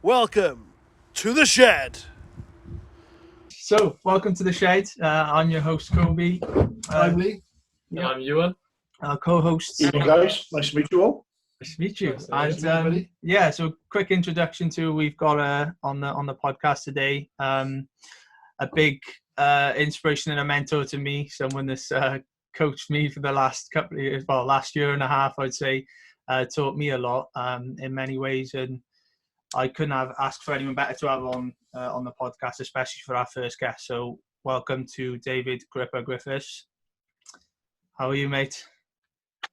Welcome to the shed. So, welcome to the shed. I'm your host, Kobe. I'm Lee. Yeah. I'm Ewan. Our co-hosts. Evening, guys. Nice to meet you all. Nice to meet you. Nice to meet you, buddy. Yeah, so quick introduction to we've got on the podcast today. A big inspiration and a mentor to me. Someone that's coached me for the last couple of years. Well, last year and a half, I'd say. Taught me a lot in many ways, and I couldn't have asked for anyone better to have on the podcast, especially for our first guest. So welcome to David Griffith. How are you, mate?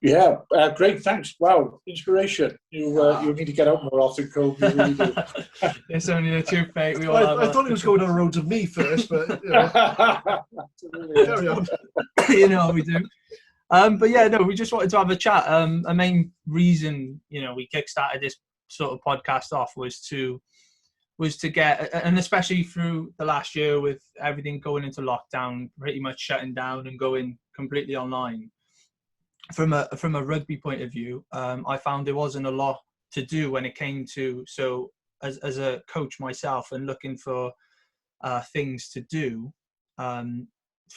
Yeah, great. Thanks. Wow, inspiration. You need to get out more often, Cole. You really do. It's only a toothpick. We all I thought he was going on a road to me first, but carry on. You know how we do. But yeah, no, we just wanted to have a chat. A main reason, we kickstarted this sort of podcast off was to get, and especially through the last year with everything going into lockdown, pretty much shutting down and going completely online. From a rugby point of view, I found there wasn't a lot to do when it came to, so as a coach myself and looking for things to do, from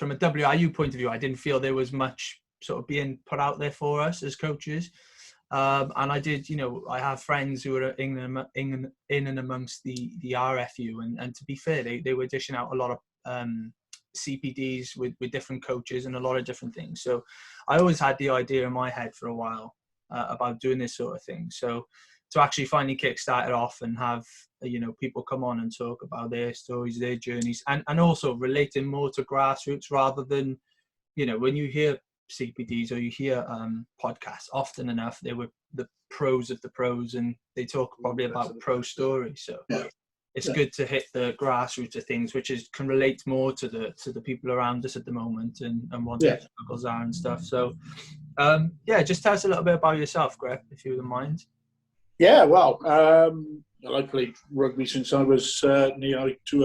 a WIU point of view, I didn't feel there was much sort of being put out there for us as coaches. And I did, I have friends who are in and amongst the RFU, and to be fair, they were dishing out a lot of CPDs with different coaches and a lot of different things. So I always had the idea in my head for a while about doing this sort of thing. So to actually finally kickstart it off and have, people come on and talk about their stories, their journeys, and also relating more to grassroots rather than, when you hear CPDs or you hear podcasts, often enough they were the pros of the pros, and they talk probably about pro stories. So it's good to hit the grassroots of things, which can relate more to the people around us at the moment and what their struggles are and stuff. So just tell us a little bit about yourself, Griff, if you wouldn't mind. Yeah, well, I played rugby since I was to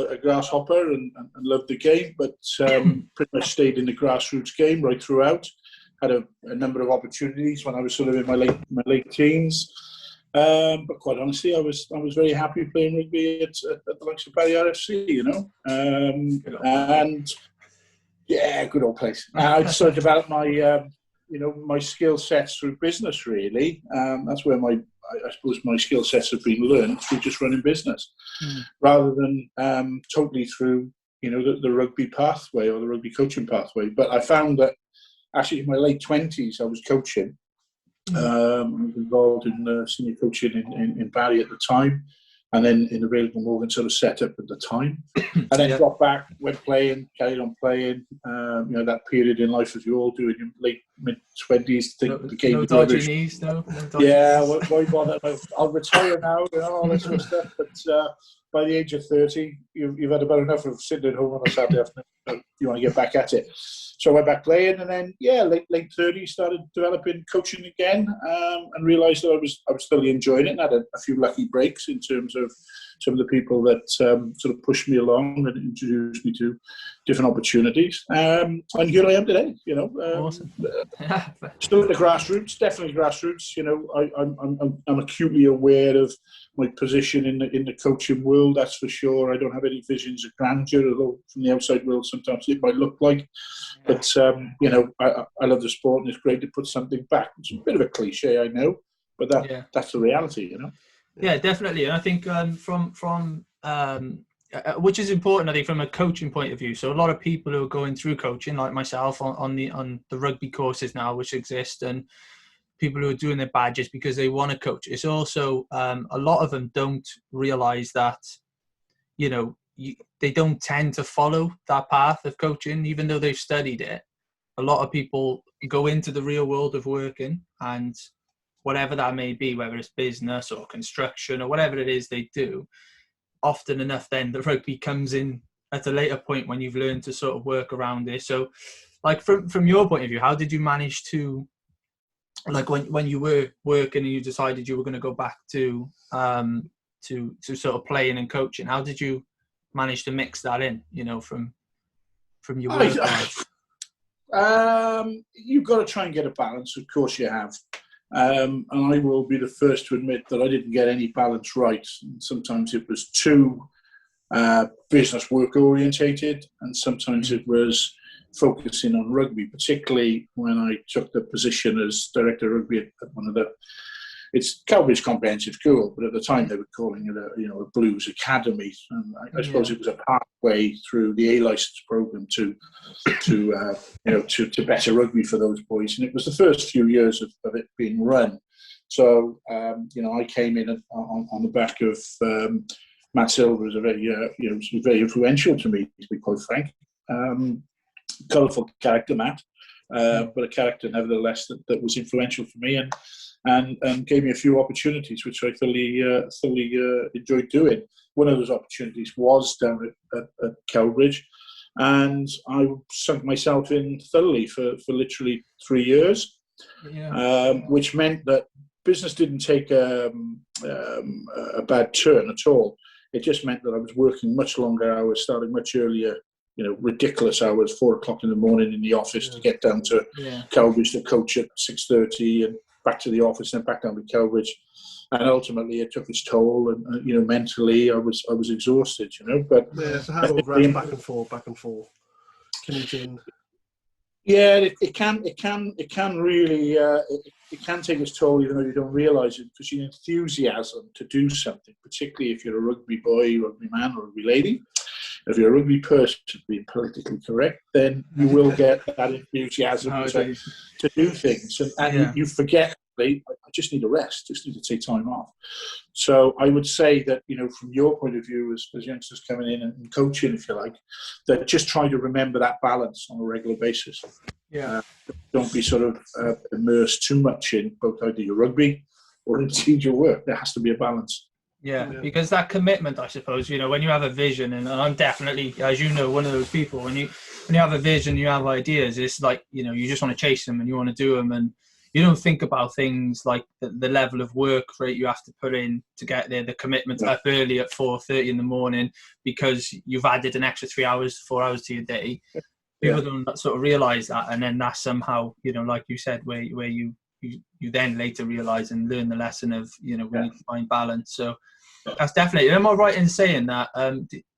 a grasshopper and loved the game, but pretty much stayed in the grassroots game right throughout. Had a number of opportunities when I was sort of in my late teens, but quite honestly, I was very happy playing rugby at the likes of Barry RFC, and yeah, good old place. I started to develop my my skill sets through business. Really, that's where I suppose my skill sets have been learned through just running business, rather than totally through the rugby pathway or the rugby coaching pathway. But I found that actually in my late 20s I was coaching. I was involved in senior coaching in Barry at the time, and then in the Railgun Morgan sort of set up at the time, and then got back, went playing, carried on playing. That period in life, as you all do in your late mid-20s, think the game. No dodgy knees, no. Yeah, why bother? I'll retire now, all that sort of stuff. But by the age of 30, you've had about enough of sitting at home on a Saturday afternoon. You want to get back at it. So I went back playing, and then late 30s started developing coaching again, and realised that I was still enjoying it, and had a few lucky breaks in terms of some of the people that sort of pushed me along and introduced me to different opportunities. And here I am today. Awesome. Still at the grassroots, definitely grassroots. I'm acutely aware of my position in the coaching world. That's for sure. I don't have any visions of grandeur, although from the outside world sometimes it might look like. But I love the sport, and it's great to put something back. It's a bit of a cliche, I know, but that's the reality. Yeah, definitely. And I think from which is important, I think, from a coaching point of view. So a lot of people who are going through coaching, like myself, on the rugby courses now, which exist, and people who are doing their badges because they want to coach. It's also a lot of them don't realise that, they don't tend to follow that path of coaching, even though they've studied it. A lot of people go into the real world of working, and whatever that may be, whether it's business or construction or whatever it is they do, often enough then the rugby comes in at a later point when you've learned to sort of work around it. So like from your point of view, how did you manage to, like when you were working and you decided you were going to go back to sort of playing and coaching, how did you manage to mix that in, from your work life? You've got to try and get a balance. Of course you have. And I will be the first to admit that I didn't get any balance right. Sometimes it was too business work orientated, and sometimes it was focusing on rugby, particularly when I took the position as director of rugby at one of it's Cowbridge Comprehensive School, but at the time they were calling it a Blues Academy, and I suppose it was a pathway through the A license program to better rugby for those boys, and it was the first few years of it being run. So I came in on the back of Matt Silver, was a very influential to me, to be quite frank. Colourful character, Matt, but a character nevertheless that was influential for me, and gave me a few opportunities, which I thoroughly enjoyed doing. One of those opportunities was down at Cowbridge, and I sunk myself in thoroughly for literally 3 years, which meant that business didn't take a bad turn at all. It just meant that I was working much longer hours, starting much earlier, ridiculous hours, 4 o'clock in the morning in the office to get down to Cowbridge to coach at 6:30 and back to the office and back down to Cowbridge. And ultimately it took its toll, and mentally I was exhausted, but it's a hard rest, back and forth commuting. Yeah, it can really it can take its toll, even though you don't realise it, because your enthusiasm to do something, particularly if you're a rugby boy, rugby man, or rugby lady. If you're a rugby person, to be politically correct, then you will get that enthusiasm to do things, and you forget. I just need a rest. Just need to take time off. So I would say that from your point of view, as youngsters coming in and coaching, if you like, that just try to remember that balance on a regular basis. Don't be sort of immersed too much in both either your rugby or indeed your work. There has to be a balance. Yeah, because that commitment, I suppose, when you have a vision, and I'm definitely, as you know, one of those people. When you have a vision, you have ideas. It's like you just want to chase them and you want to do them, and you don't think about things like the level of work rate you have to put in to get there, the commitment up early at 4:30 in the morning because you've added an extra 3 hours, 4 hours to your day. People don't sort of realise that, and then that's somehow, like you said, where you then later realise and learn the lesson of, we need to find balance. So that's definitely. Am I right in saying that?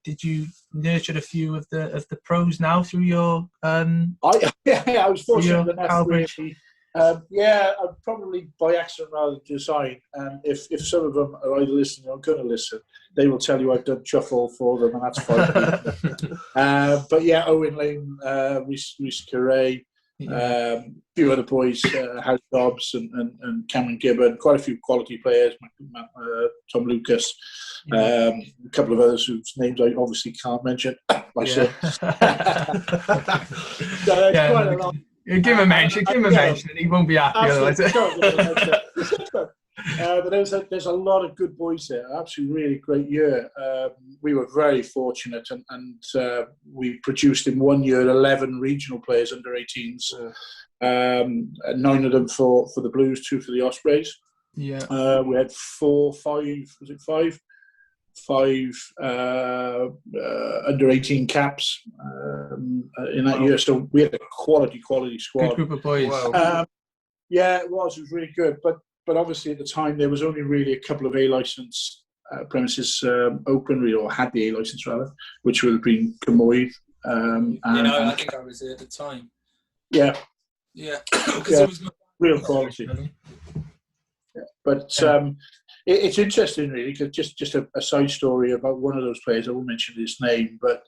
Did you nurture a few of the pros now through your? I was fortunate enough. Really, I'd probably by accident rather than design. If some of them are either listening or going to listen, they will tell you I've done chuffle for them, and that's fine. But yeah, Owen Lane, Rhys Carey. A few other boys, Harry Dobbs and Cameron Gibbon, quite a few quality players, Tom Lucas, a couple of others whose names I obviously can't mention myself. So quite a lot. Give him a mention, he won't be happy otherwise. But there's a lot of good boys there. Absolutely, really great year. We were very fortunate, and we produced in 1 year 11 regional players under 18s. 9 of them for the Blues, 2 for the Ospreys. We had 5 under 18 caps in that year. So we had a quality squad. Good group of boys. Wow. It was really good, but obviously at the time there was only really a couple of A license premises open, or had the A license rather, which would have been Camoid. I think I was there at the time. Yeah, because it was real quality. But it's interesting, really, because just a side story about one of those players. I won't mention his name, but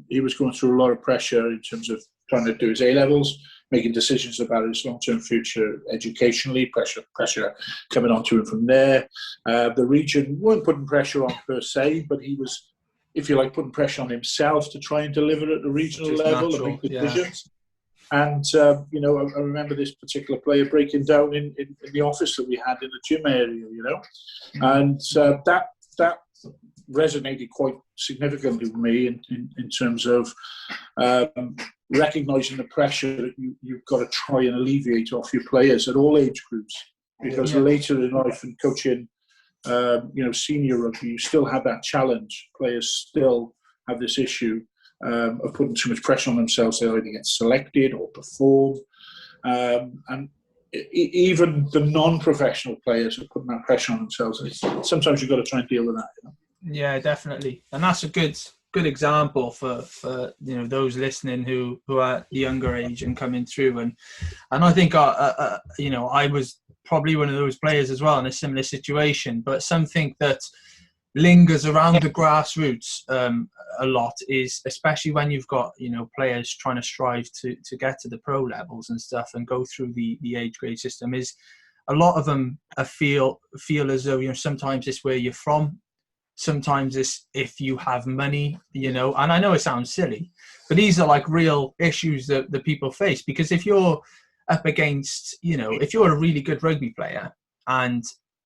he was going through a lot of pressure in terms of trying to do his A levels, making decisions about his long-term future educationally. Pressure coming onto him from there. The region weren't putting pressure on per se, but he was, if you like, putting pressure on himself to try and deliver at the regional level and make decisions. And, I remember this particular player breaking down in the office that we had in the gym area, and that resonated quite significantly with me in terms of recognising the pressure that you've got to try and alleviate off your players at all age groups, because later in life and coaching, senior rugby, you still have that challenge. Players still have this issue of putting too much pressure on themselves. They either get selected or perform. And even the non-professional players are putting that pressure on themselves. And sometimes you've got to try and deal with that. Yeah, definitely, and that's a good example for those listening who are the younger age and coming through. And I think I was probably one of those players as well in a similar situation. But something that lingers around the grassroots a lot is, especially when you've got players trying to strive to get to the pro levels and stuff and go through the age grade system, is a lot of them feel as though sometimes it's where you're from, sometimes it's if you have money, and I know it sounds silly, but these are like real issues that the people face. Because if you're up against if you're a really good rugby player, and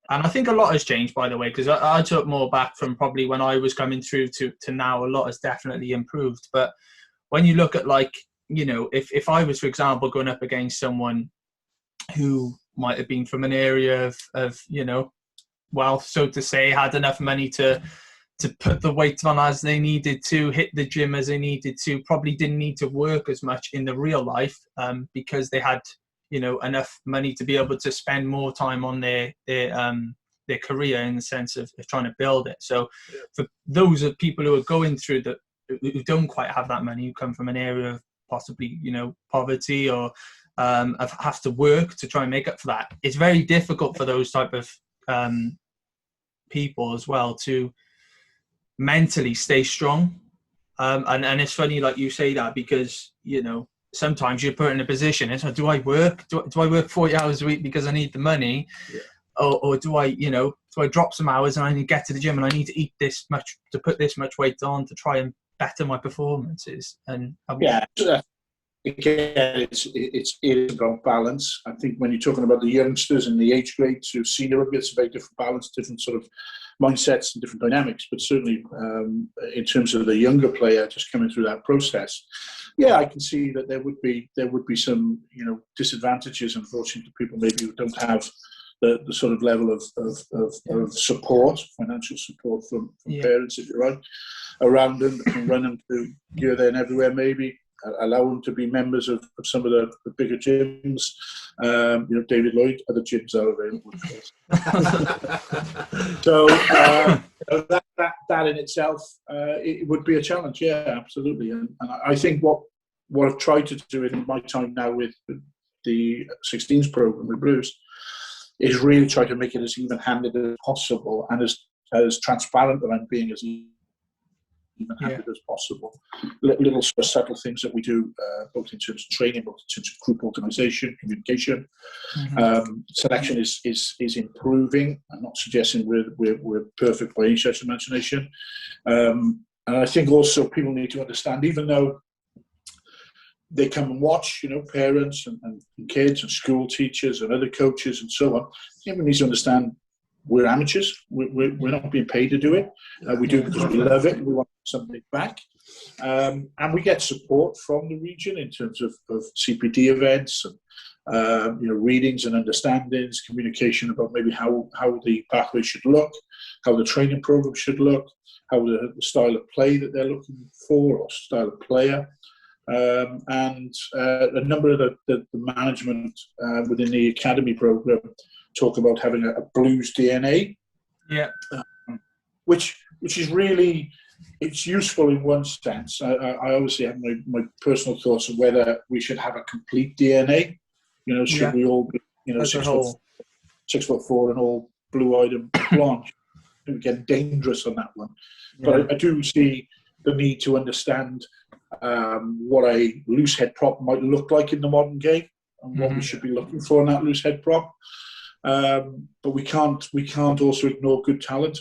I think a lot has changed, by the way, because I took more back from probably when I was coming through to now. A lot has definitely improved. But when you look at if I was, for example, going up against someone who might have been from an area of wealth, so to say, had enough money to put the weight on as they needed to, hit the gym as they needed to, probably didn't need to work as much in the real life because they had enough money to be able to spend more time on their career, in the sense of trying to build it. So for those of people who are going through who don't quite have that money, who come from an area of possibly poverty or have to work to try and make up for that, it's very difficult for those type of people as well to mentally stay strong. And it's funny, like you say that, because sometimes you're put in a position, it's like, do I work 40 hours a week because I need the money? Or do I drop some hours and I need to get to the gym and I need to eat this much to put this much weight on to try and better my performances? And again, it is about balance. I think when you're talking about the youngsters in the age grade to senior rugby, it's a very different balance, different sort of mindsets and different dynamics. But certainly in terms of the younger player just coming through that process, I can see that there would be some disadvantages, unfortunately, to people maybe who don't have the sort of level of support, financial support from parents, if you're right, around them, that can run them to here, there and everywhere, maybe allow them to be members of some of the bigger gyms. David Lloyd, other gyms are available for us. So that in itself, it would be a challenge. Yeah, absolutely. And I think what I've tried to do in my time now with the 16s program with Blues is really try to make it as even-handed as possible and as transparent that I'm being as even-handed as possible. Little sort of subtle things that we do, both in terms of training, both in terms of group organisation, communication. Selection is improving. I'm not suggesting we're perfect by any stretch of imagination. And I think also people need to understand, even though they come and watch, parents and kids and school teachers and other coaches and so on, everyone needs to understand we're amateurs. We're not being paid to do it. We do it because we love it. We want something back. And we get support from the region in terms of CPD events and readings and understandings, communication about maybe how the pathway should look, how the training program should look, how the style of play that they're looking for, or style of player. And a number of the management within the academy program talk about having a Blues DNA, which is really, it's useful in one sense. I obviously have my personal thoughts of whether we should have a complete DNA. Should we all be 6'4" and all blue-eyed and blonde? We get dangerous on that one. But I do see the need to understand what a loose head prop might look like in the modern game and what we should be looking for in that loose head prop. But we can't also ignore good talent.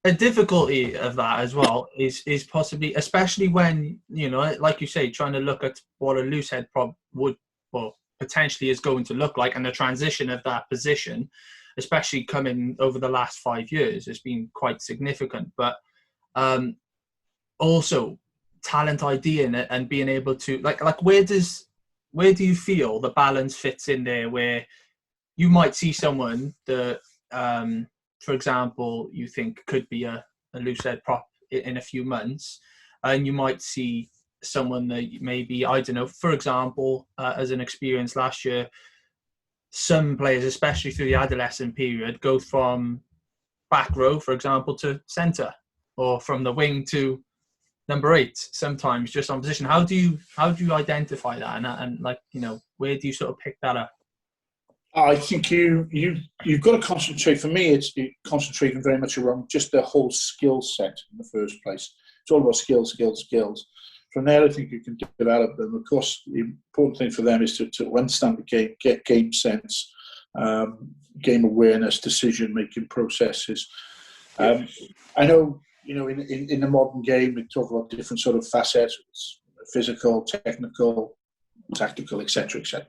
A difficulty of that as well is possibly, especially when, like you say, trying to look at what a loose head prop would, or potentially is going to look like, and the transition of that position, especially coming over the last 5 years, has been quite significant. But also talent ID in it, and being able to like where do you feel the balance fits in there, where you might see someone that for example you think could be a loose head prop in a few months, and you might see someone that maybe, I don't know, for example, as an experience last year, some players, especially through the adolescent period, go from back row, for example, to centre, or from the wing to number 8, sometimes just on position. How do you identify that, and like, you know, where do you sort of pick that up? I think you've got to concentrate. For me, it's concentrating very much around just the whole skill set in the first place. It's all about skills. From there, I think you can develop them. Of course, the important thing for them is to understand the game, get game sense, game awareness, decision-making processes. I know, you know, in the modern game, we talk about different sort of facets: physical, technical, tactical, etc., etc.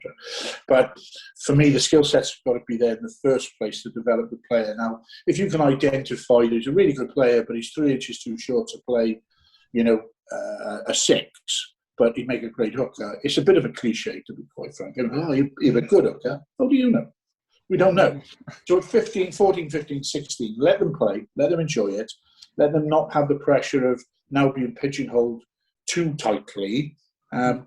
But for me, the skill set's got to be there in the first place to develop the player. Now, if you can identify that he's a really good player, but he's 3 inches too short to play, you know, a 6, but he'd make a great hooker. It's a bit of a cliche, to be quite frank. Oh, you're a good hooker. How do you know? We don't know. So at 15, 14, 15, 16, let them play, let them enjoy it, let them not have the pressure of now being pigeonholed too tightly.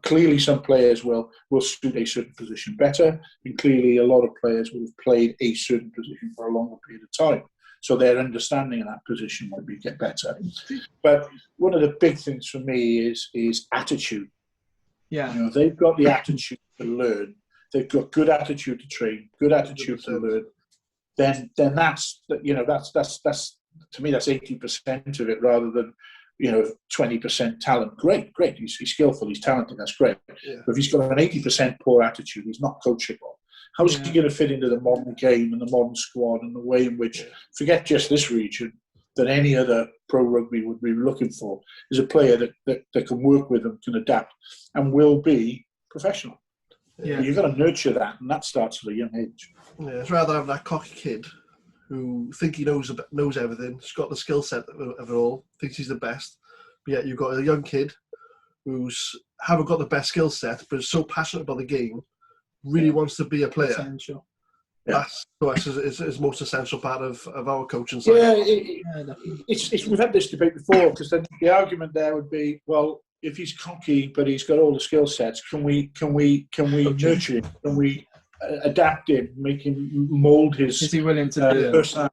Clearly, some players will suit a certain position better, and clearly a lot of players will have played a certain position for a longer period of time. So their understanding of that position might get better. But one of the big things for me is attitude. Yeah, you know, they've got the attitude to learn. They've got good attitude to train, good attitude to learn. Then that's, you know, that's to me, that's 80% of it, rather than, you know, 20% talent. Great. He's skillful, he's talented, that's great. Yeah. But if he's got an 80% poor attitude, he's not coachable. How is he going to fit into the modern game and the modern squad, and the way in which, forget just this region, that any other pro rugby would be looking for is a player that can work with them, can adapt, and will be professional. Yeah. You've got to nurture that, and that starts at a young age. Yeah, it's rather have that cocky kid who think he knows everything, he's got the skill set of it all, thinks he's the best, but yet you've got a young kid who's haven't got the best skill set, but is so passionate about the game, really wants to be a player. Essential. Yeah. That's is most essential part of our coaching side. Yeah, it's we've had this debate before, because then the argument there would be, well, if he's cocky but he's got all the skill sets, can we nurture him? Can we adapt him, make him mould his? Is he willing to do it? Personality?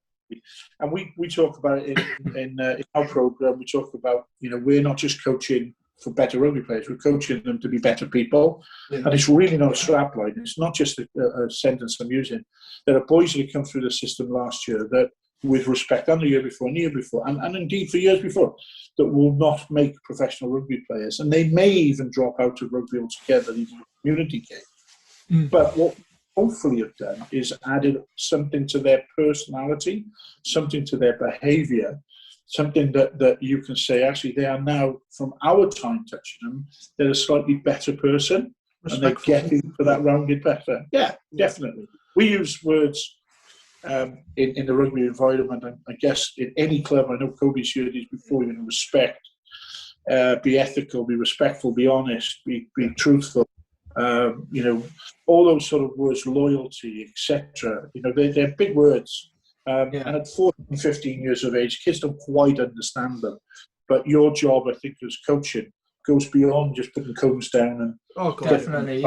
And we talk about it in our program. We talk about, you know, we're not just coaching for better rugby players, we're coaching them to be better people. Yeah. And it's really not a strapline. It's not just a sentence I'm using. There are boys that come through the system last year that, with respect, and the year before, and indeed for years before, that will not make professional rugby players. And they may even drop out of rugby altogether, even a community game. But what hopefully have done is added something to their personality, something to their behaviour, something that you can say, actually, they are now, from our time touching them, they're a slightly better person, and they're getting to that rounded better. Yeah, definitely. We use words in the rugby environment, and I guess in any club, I know Kobe's heard these before, you know, respect, be ethical, be respectful, be honest, be truthful. You know, all those sort of words, loyalty, etc. You know, they're big words. And at 14, 15 years of age, kids don't quite understand them. But your job, I think, as coaching, goes beyond just putting cones down and definitely,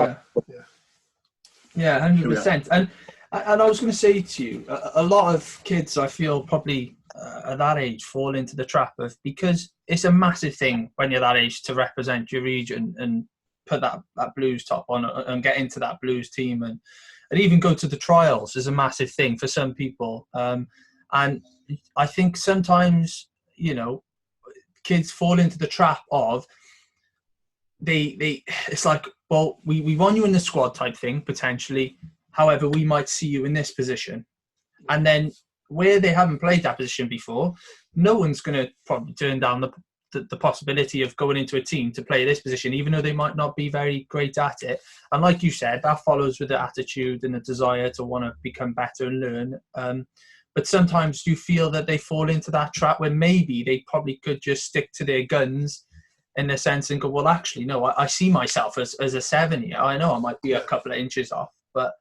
yeah, 100%. And I was going to say to you, a lot of kids, I feel, probably at that age fall into the trap of, because it's a massive thing when you're that age to represent your region and put that Blues top on and get into that Blues team, and even go to the trials is a massive thing for some people. And I think sometimes, you know, kids fall into the trap of it's like, well, we want you in the squad type thing, potentially. However, we might see you in this position. And then where they haven't played that position before, no one's going to probably turn down the possibility of going into a team to play this position, even though they might not be very great at it. And like you said, that follows with the attitude and the desire to want to become better and learn. But sometimes you feel that they fall into that trap where maybe they probably could just stick to their guns in a sense and go, well, actually, no, I see myself as a 7 here. I know I might be a couple of inches off, but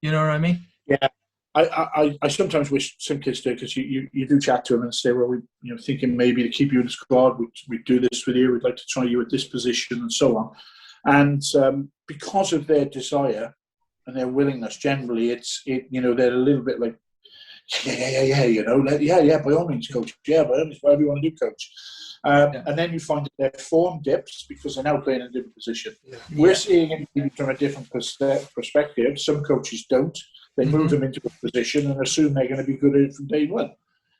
you know what I mean? Yeah. I sometimes wish some kids do, because you do chat to them and say, well, thinking maybe to keep you in the squad, we do this with you, we'd like to try you at this position and so on. And because of their desire and their willingness, generally, they're a little bit like, yeah, by all means, coach. Yeah, by all means, whatever you want to do, coach. And then you find that their form dips because they're now playing in a different position. Yeah. We're seeing it from a different perspective. Some coaches don't. They move them into a position and assume they're going to be good at it from day one.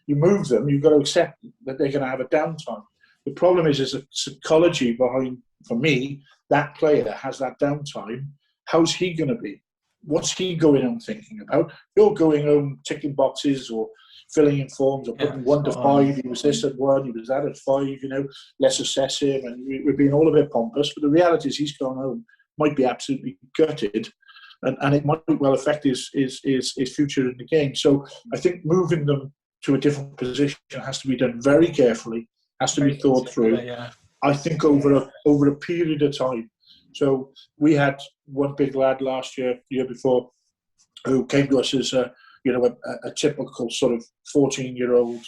You move them, you've got to accept that they're going to have a downtime. The problem is a psychology behind, for me, that player has that downtime. How's he going to be? What's he going home thinking about? You're going home ticking boxes or filling in forms or putting 1 to 5. He was this at 1, he was that at 5, let's assess him. And we're being all a bit pompous. But the reality is he's gone home, might be absolutely gutted. And it might well affect his future in the game. So I think moving them to a different position has to be done very carefully, has to be thought through. Yeah. I think over a period of time. So we had one big lad last year, the year before, who came to us as a typical sort of 15-year-old,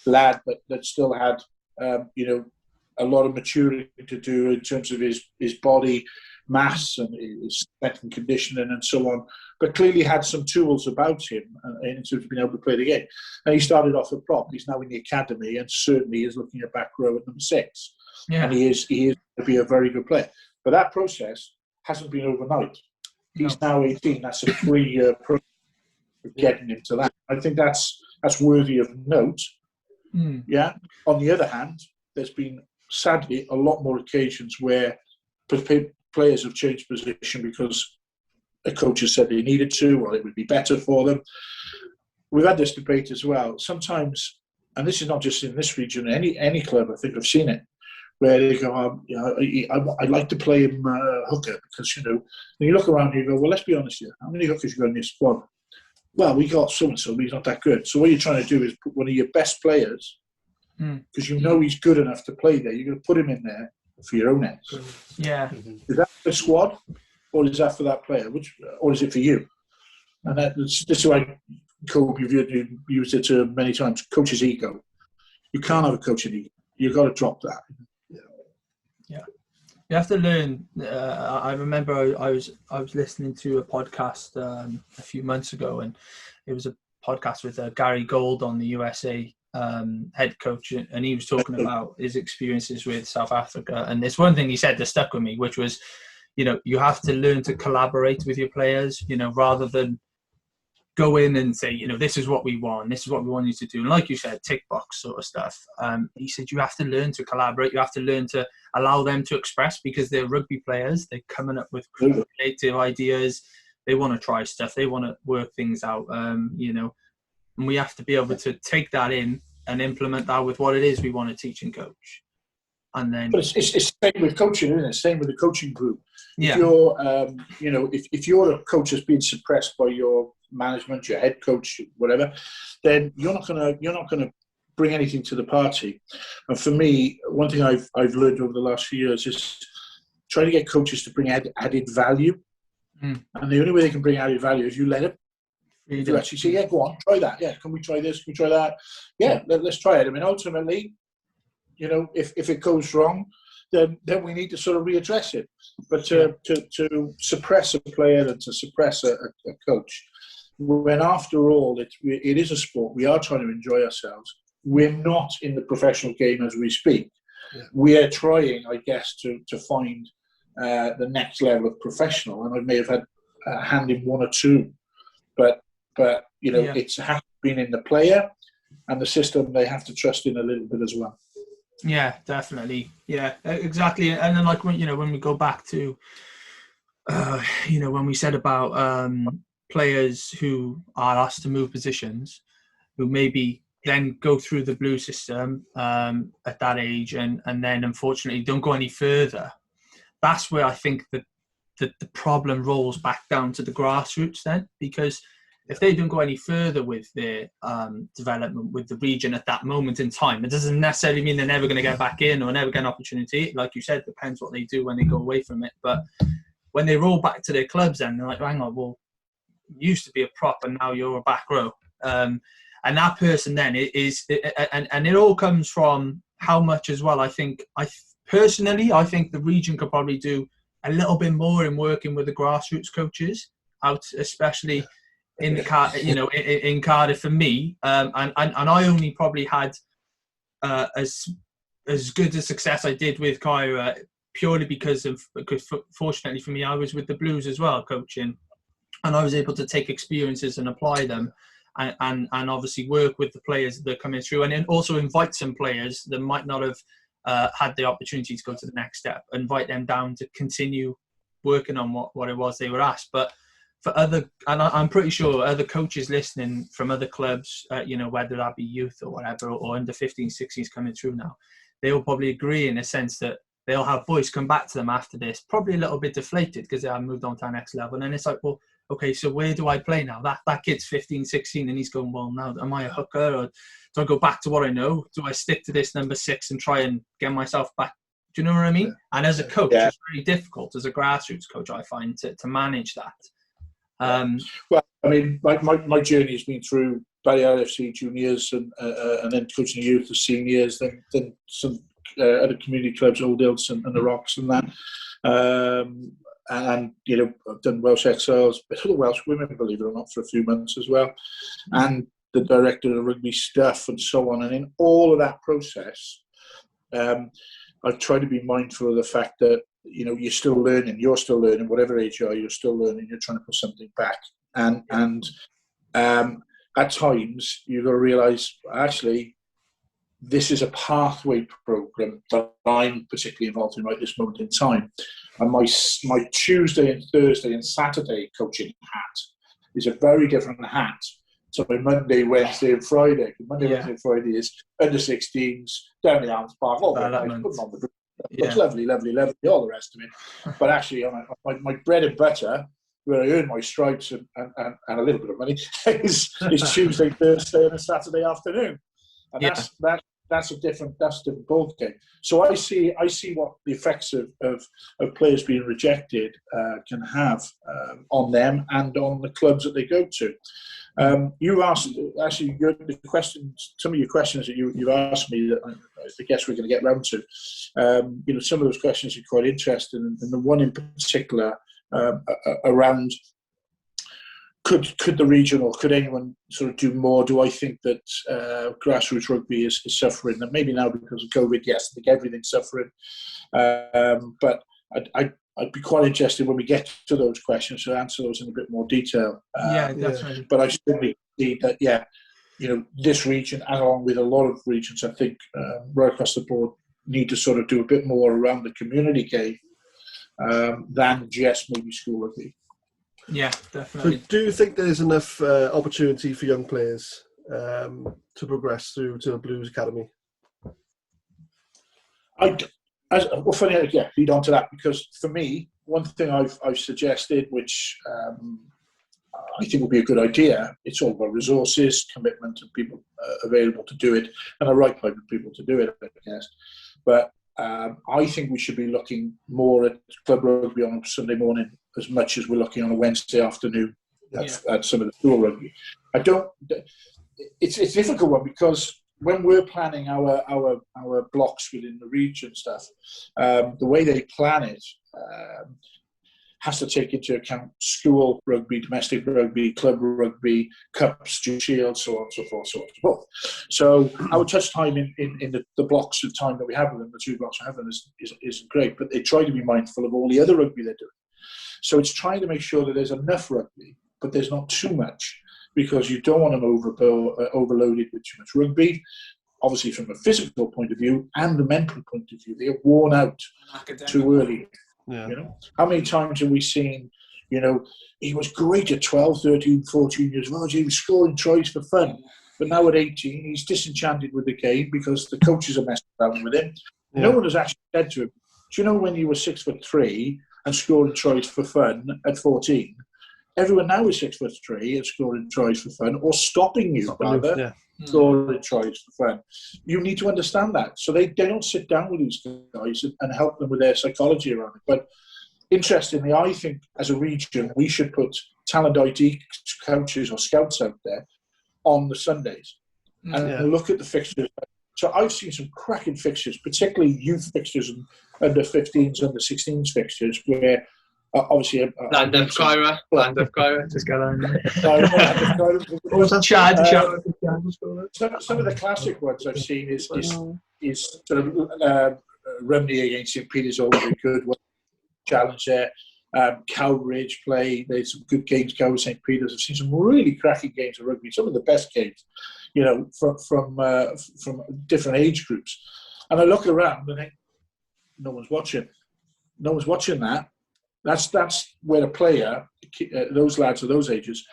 lad that still had, a lot of maturing to do in terms of his body mass and his strength and conditioning and so on, but clearly had some tools about him in terms of being able to play the game. And he started off at prop. He's now in the academy and certainly is looking at back row at number 6. Yeah. And he is going to be a very good player. But that process hasn't been overnight. He's now 18. That's a 3-year process of getting him to that. I think that's worthy of note. Yeah. On the other hand, there's been sadly a lot more occasions where players have changed position because a coach has said they needed to, or it would be better for them. We've had this debate as well. Sometimes, and this is not just in this region, any club, I think I've seen it, where they go, I'd like to play him hooker because, and you look around and you go, well, let's be honest here. How many hookers you got in your squad? Well, we got so-and-so, but he's not that good. So what you're trying to do is put one of your best players, because he's good enough to play there. You're going to put him in there for your own ends. Yeah. Is that for the squad, or is that for that player? Or is it for you? And this is why Cope, you've used it many times, coach's ego. You can't have a coaching ego. You've got to drop that. Yeah. You have to learn. I remember I was listening to a podcast a few months ago, and it was a podcast with Gary Gold on the USA head coach, and he was talking about his experiences with South Africa. And there's one thing he said that stuck with me, which was, you have to learn to collaborate with your players, rather than go in and say, this is what we want you to do. And like you said, tick box sort of stuff. He said you have to learn to collaborate. You have to learn to allow them to express, because they're rugby players. They're coming up with creative ideas. They want to try stuff. They want to work things out, and we have to be able to take that in and implement that with what it is we want to teach and coach. And then, but it's the same with coaching, isn't it? Same with the coaching group. Yeah. If you're, if you're a coach that's being suppressed by your management, your head coach, whatever, then you're not gonna bring anything to the party. And for me, one thing I've learned over the last few years is trying to get coaches to bring added value. And the only way they can bring added value is you let them. You actually say, yeah, go on, try that. Yeah, can we try this? Can we try that? Yeah, let's try it. I mean, ultimately, if it goes wrong, then we need to sort of readdress it. But to suppress a player and to suppress a coach, when after all it is a sport, we are trying to enjoy ourselves. We're not in the professional game as we speak. Yeah. We are trying, I guess, to find the next level of professional, and I may have had a hand in one or two, but it's been in the player and the system. They have to trust in a little bit as well. Yeah, definitely. Yeah, exactly. And then, like, when we go back to, when we said about players who are asked to move positions, who maybe then go through the blue system at that age, and then unfortunately don't go any further. That's where I think that the problem rolls back down to the grassroots then, because if they don't go any further with their development with the region at that moment in time, it doesn't necessarily mean they're never going to get back in or never get an opportunity. Like you said, it depends what they do when they go away from it. But when they roll back to their clubs, then they're like, hang on, well, used to be a prop and now you're a back row. And that person then is and it all comes from how much as well. I think personally, I think the region could probably do a little bit more in working with the grassroots coaches out, especially in the in Cardiff for me. And I only probably had as good a success I did with Kyra purely because fortunately for me, I was with the Blues as well, coaching, and I was able to take experiences and apply them, and obviously work with the players that are coming through, and then also invite some players that might not have had the opportunity to go to the next step, invite them down to continue working on what it was they were asked. But for other, and I'm pretty sure other coaches listening from other clubs, whether that be youth or whatever, or under 15, 16s coming through now, they will probably agree in a sense that they'll have boys come back to them after this, probably a little bit deflated because they have moved on to our next level. And then it's like, well, okay, so where do I play now? That kid's 15, 16, and he's going, well, now am I a hooker, or do I go back to what I know? Do I stick to this number 6 and try and get myself back? Do you know what I mean? Yeah. And as a coach, it's really difficult as a grassroots coach, I find, to manage that. Well, I mean, my journey has been through Barry LFC juniors and then coaching the youth, the seniors, then some other community clubs, Old Hills and the Rocks and that. And I've done Welsh Exiles, but the Welsh women, believe it or not, for a few months as well. And the director of rugby stuff and so on. And in all of that process, I've tried to be mindful of the fact that, you're still learning, whatever age you are, you're still learning, you're trying to put something back. And at times, you've got to realise, actually, this is a pathway programme that I'm particularly involved in right this moment in time. And my Tuesday and Thursday and Saturday coaching hat is a very different hat to my Monday, Wednesday and Friday. Wednesday and Friday is under 16s, down the Arms Park, all that nice, put them on the looks lovely, all the rest of it. But actually, my bread and butter, where I earn my stripes and a little bit of money, is Tuesday, Thursday, and a Saturday afternoon, and that's a different ball game. So I see what the effects of players being rejected can have on them and on the clubs that they go to. You asked actually some of your questions that you've asked me that I guess we're going to get round to. Some of those questions are quite interesting, and the one in particular around could the region or could anyone sort of do more? Do I think that grassroots rugby is suffering? And maybe now because of COVID, yes, I think everything's suffering. But I'd be quite interested when we get to those questions to answer those in a bit more detail. Definitely. But I certainly see that, this region, along with a lot of regions, I think right across the board, need to sort of do a bit more around the community game than just maybe school rugby. Yeah, definitely. So do you think there's enough opportunity for young players to progress through to the Blues Academy? Lead on to that, because for me, one thing I've suggested, which I think would be a good idea, it's all about resources, commitment, and people available to do it, and the right type of people to do it, I guess. But I think we should be looking more at club rugby on a Sunday morning as much as we're looking on a Wednesday afternoon at some of the school rugby. It's a difficult one, because when we're planning our blocks within the region stuff, the way they plan it has to take into account school rugby, domestic rugby, club rugby, cups, shields, so on and so forth, So our touch time in the blocks of time that we have with them, the 2 blocks we have with them, isn't great, but they try to be mindful of all the other rugby they're doing. So it's trying to make sure that there's enough rugby, but there's not too much, because you don't want them overloaded with too much rugby. Obviously, from a physical point of view and a mental point of view, they're worn out too early. Yeah. How many times have we seen, he was great at 12, 13, 14 years old. He was scoring tries for fun. But now at 18, he's disenchanted with the game because the coaches are messing around with him. Yeah. No one has actually said to him, do you know when you were 6'3" and scoring tries for fun at 14? Everyone now is 6'3" and scoring tries for fun, or stopping you, scoring tries for fun. You need to understand that. So they don't sit down with these guys and help them with their psychology around it. But interestingly, I think as a region, we should put talent ID coaches or scouts out there on the Sundays and look at the fixtures. So I've seen some cracking fixtures, particularly youth fixtures and under 15s, under 16s fixtures, where obviously Land of Kyra, just go on. Chad. Some of the classic ones I've seen is sort of Rumney against St Peter's, always a good one. Challenge there. Cowbridge play. There's some good games go with St Peter's. I've seen some really cracking games of rugby. Some of the best games, you know, from different age groups. And I look around and think, no one's watching. No one's watching that. That's where a player, those lads of those ages,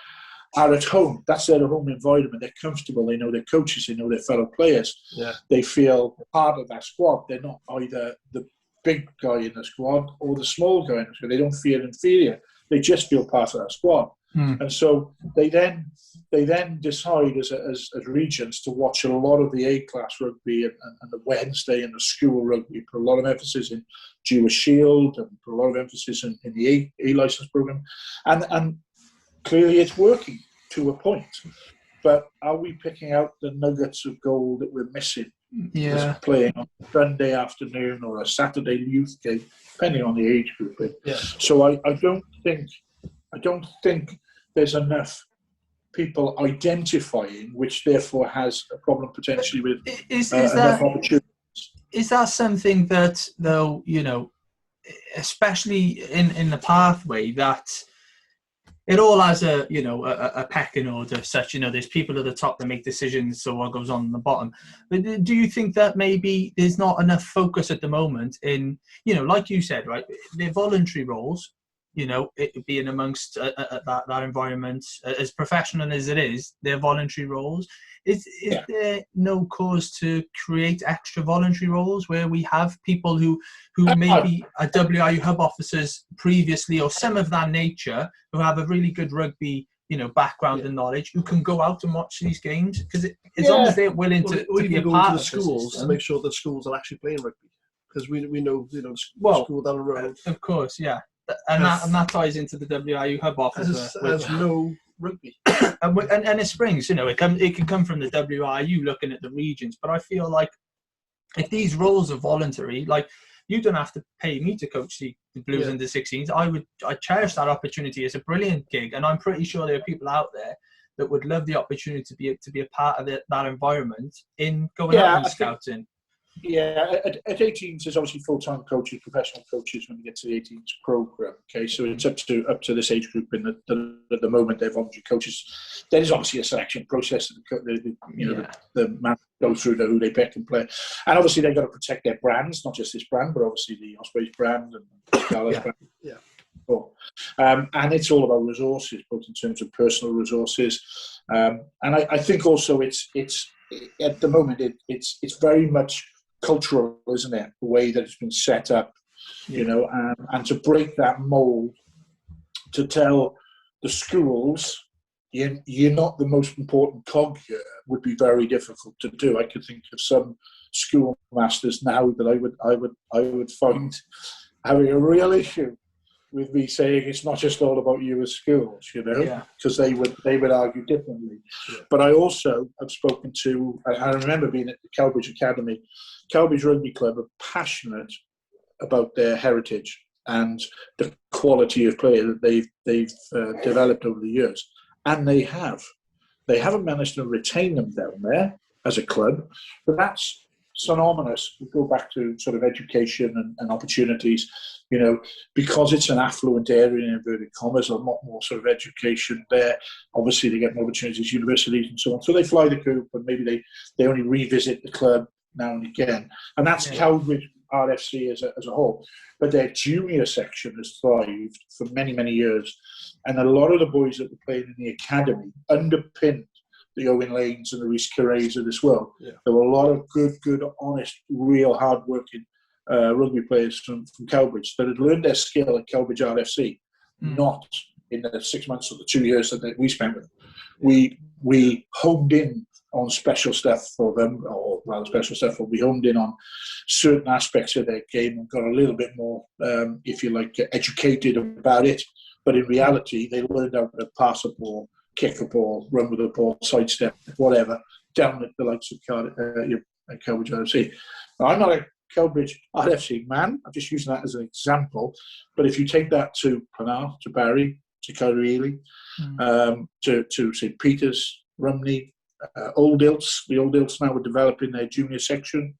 are at home. That's their home environment. They're comfortable. They know their coaches. They know their fellow players. Yeah. They feel part of that squad. They're not either the big guy in the squad or the small guy in the squad. They don't feel inferior. They just feel part of that squad. And so they then decide as regions to watch a lot of the A-class rugby and the Wednesday and the school rugby, put a lot of emphasis in Jewish Shield and put a lot of emphasis in the A-license program. And clearly it's working to a point. But are we picking out the nuggets of gold that we're missing? Yeah. Playing on a Sunday afternoon or a Saturday youth game, depending on the age group. Yeah. So I don't think there's enough people identifying, which therefore has a problem potentially with enough opportunities. Is that something that, though, you know, especially in the pathway, that it all has a pecking order such, you know, there's people at the top that make decisions, so what goes on the bottom. But do you think that maybe there's not enough focus at the moment in, you know, like you said, right, they're voluntary roles, you know, it being amongst that environment, as professional as it is, they're voluntary roles. Is there no cause to create extra voluntary roles where we have people who maybe are WIU hub officers previously or some of that nature, who have a really good rugby, you know, background and knowledge, who can go out and watch these games? Because as long as they're willing to be a part of the schools system, to make sure that schools are actually playing rugby, because we know, you know, school down the road, of course, yeah, and that ties into the WIU hub officer has no rugby. and it springs, you know, it can come from the WIU looking at the regions, but I feel like if these roles are voluntary, like, you don't have to pay me to coach the Blues under 16s. I cherish that opportunity. It's a brilliant gig, and I'm pretty sure there are people out there that would love the opportunity to be a part of that environment in going out and scouting. At 18s, there's obviously full-time coaches, professional coaches when you get to the 18s program. Okay, so it's up to this age group. At the moment, they're voluntary coaches. There is obviously a selection process. The man goes through who they pick and play, and obviously they've got to protect their brands, not just this brand, but obviously the Ospreys brand and the Scarlet brand. Yeah. And it's all about resources, both in terms of personal resources, and I think also it's at the moment it's very much cultural, isn't it? The way that it's been set up, you know, and to break that mold, to tell the schools you're not the most important cog here, would be very difficult to do. I could think of some schoolmasters now that I would find having a real issue with me saying it's not just all about you as schools, you know, because they would argue differently. Yeah. But I also have spoken to, I remember being at the Cowbridge Academy. Cowbridge Rugby Club are passionate about their heritage and the quality of player that they've developed over the years, and they haven't managed to retain them down there as a club, but that's synonymous. We go back to sort of education and opportunities, you know, because it's an affluent area in inverted commas, a lot more sort of education there. Obviously, they get more opportunities, universities and so on. So they fly the coop, and maybe they only revisit the club now and again. And that's Cowbridge RFC as a whole. But their junior section has thrived for many, many years. And a lot of the boys that were playing in the academy underpinned the Owen Lanes and the Rhys Carrays of this world. Yeah. There were a lot of good, honest, real hard-working rugby players from Cowbridge that had learned their skill at Cowbridge RFC, not in the 6 months or the 2 years that we spent with them. We homed in on special stuff for them, or rather special stuff, or we honed in on certain aspects of their game and got a little bit more, if you like, educated about it. But in reality, they learned how to pass a ball, kick a ball, run with a ball, sidestep, whatever, down at the likes of Cowbridge RFC. Now, I'm not a Cowbridge RFC man. I'm just using that as an example. But if you take that to Penarth, to Barry, to Caerphilly, to St Peter's, Rumney, Old Ilts. The Old Ilts now are developing their junior section.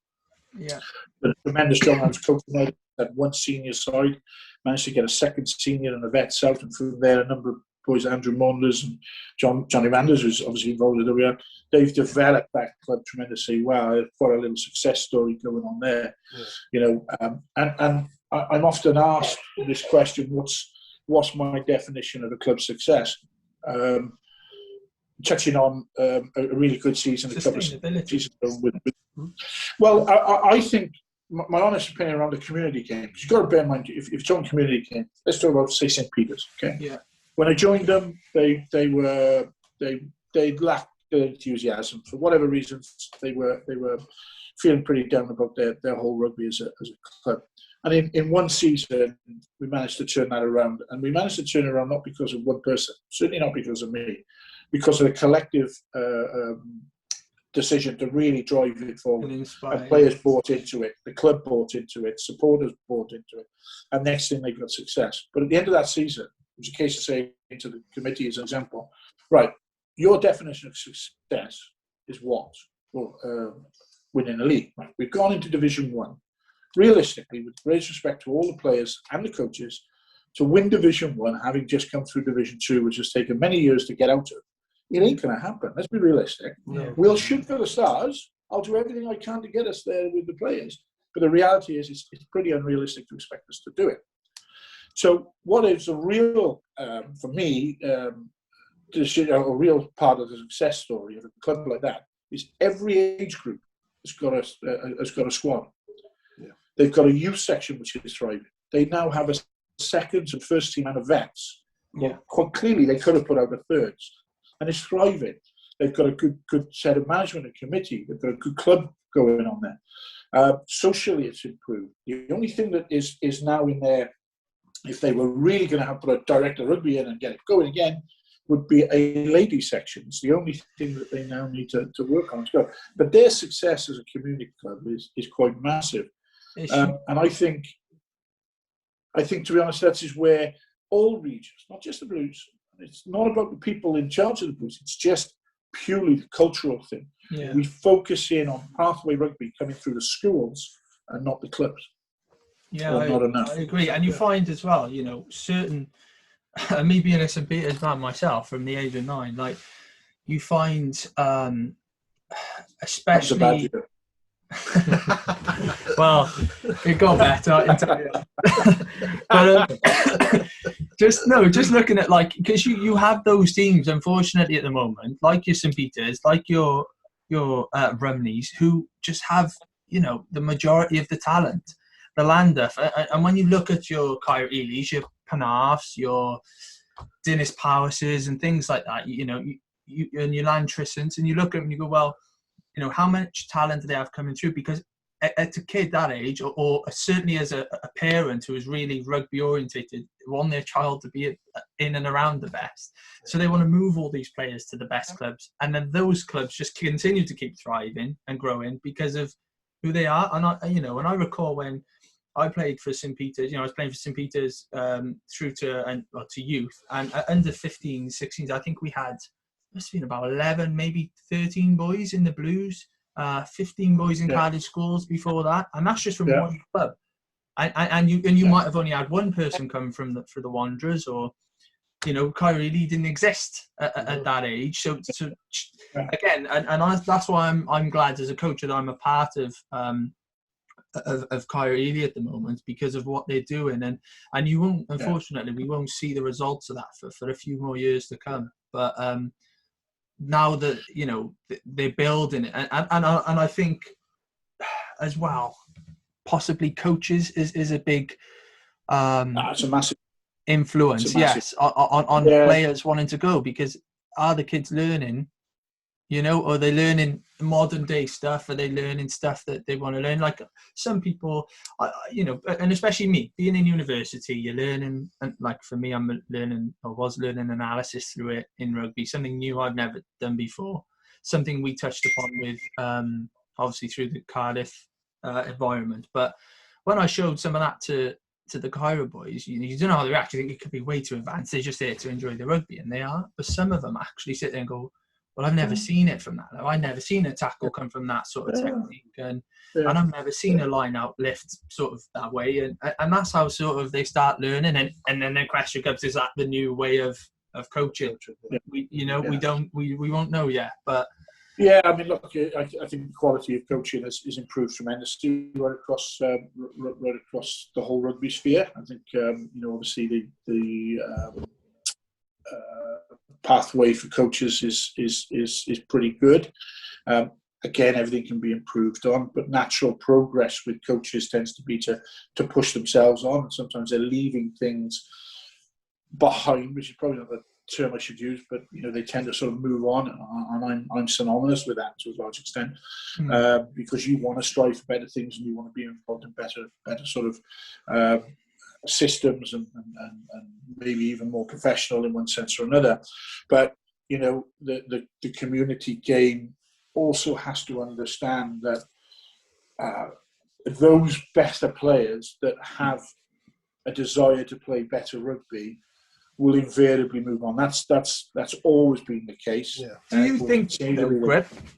Yeah. But a tremendous job. I was coaching at one senior side, managed to get a second senior and a vets out, and from there a number of boys, Andrew Monders and Johnny Manders, who's obviously involved in the WM, they've developed that club tremendously well. I've got a little success story going on there. And I'm often asked this question: what's my definition of a club success? Touching on a really good season, a couple of seasons well, I think my honest opinion around the community game, because you've got to bear in mind, if you join community game, let's talk about, say, St Peter's, okay? Yeah. When I joined them, they lacked enthusiasm for whatever reasons. They were feeling pretty down about their whole rugby as a club. And in one season, we managed to turn that around. And we managed to turn it around not because of one person, certainly not because of me, because of the collective decision to really drive it forward. And players bought into it, the club bought into it, supporters bought into it. And next thing, they got success. But at the end of that season, it was a case of saying to the committee as an example, right, your definition of success is what? Well, winning a league. Right? We've gone into Division 1. Realistically, with great respect to all the players and the coaches, to win Division 1, having just come through Division 2, which has taken many years to get out of, it ain't going to happen. Let's be realistic. No. We'll shoot for the stars. I'll do everything I can to get us there with the players. But the reality is it's pretty unrealistic to expect us to do it. So what is a real, for me, a real part of the success story of a club like that is every age group has got a squad. Yeah. They've got a youth section which is thriving. They now have a second and first team and a vets. Yeah. Well, quite clearly, they could have put out a thirds, and it's thriving. They've got a good set of management and committee. They've got a good club going on there. Socially, it's improved. The only thing that is now in there, if they were really going to have put a director of rugby in and get it going again, would be a lady section. It's the only thing that they now need to work on. But their success as a community club is quite massive. And I think, to be honest, that is where all regions, not just the Blues, it's not about the people in charge of the Blues, it's just purely the cultural thing. Yeah. We focus in on pathway rugby coming through the schools and not the clubs. Yeah, I agree. And you find as well, certain, me being a St Peter's man myself from the age of 9, like you find, especially, well, it got better, I can tell you. But just looking at because you have those teams, unfortunately, at the moment, like your St Peter's, like your Rumneys, who just have the majority of the talent. The Llandaff, and when you look at your Caerphillys, your Penarths, your Dinas Powerses and things like that, you and your Llantrissants, and you look at them and you go, well, how much talent do they have coming through? Because at a kid that age, or certainly as a parent who is really rugby orientated, want their child to be in and around the best. So they want to move all these players to the best clubs, and then those clubs just continue to keep thriving and growing because of who they are. And I recall when I played for St Peter's. I was playing for St Peter's through to youth, and under 15s, 16s, I think we had must have been about 11, maybe 13 boys in the Blues, 15 boys in Cardiff schools before that, and that's just from one club. And you might have only had one person come for the Wanderers, or Caerphilly didn't exist at that age. So again, and that's why I'm glad as a coach that I'm a part of Caerphilly at the moment, because of what they're doing, and you won't, unfortunately, we won't see the results of that for a few more years to come. But now that they're building it, and I think as well, possibly coaches is a big it's a massive influence, on players wanting to go, because are the kids learning you know, or they're learning modern day stuff, or they learning stuff that they want to learn. Like some people, you know, and especially me, being in university, you're learning, and like for me, I was learning analysis through it in rugby, something new I've never done before, something we touched upon with, obviously through the Cardiff environment. But when I showed some of that to the Cairo boys, you don't know how they react. You think it could be way too advanced. They're just there to enjoy the rugby, and they are. But some of them actually sit there and go, well, I've never seen it from that. I've never seen a tackle come from that sort of technique, and I've never seen a line out lift sort of that way, and that's how sort of they start learning, and then the question comes: is that the new way of coaching? We won't know yet, but yeah, I mean, look, I think the quality of coaching is improved tremendously right across the whole rugby sphere. I think obviously the pathway for coaches is pretty good. Again, everything can be improved on, but natural progress with coaches tends to be to push themselves on, and sometimes they're leaving things behind, which is probably not the term I should use, but they tend to sort of move on, and I'm synonymous with that to a large extent, because you want to strive for better things, and you want to be involved in better sort of systems, and maybe even more professional in one sense or another. But the community game also has to understand that those better players that have a desire to play better rugby will invariably move on. That's always been the case. Yeah. Do you think, Griff,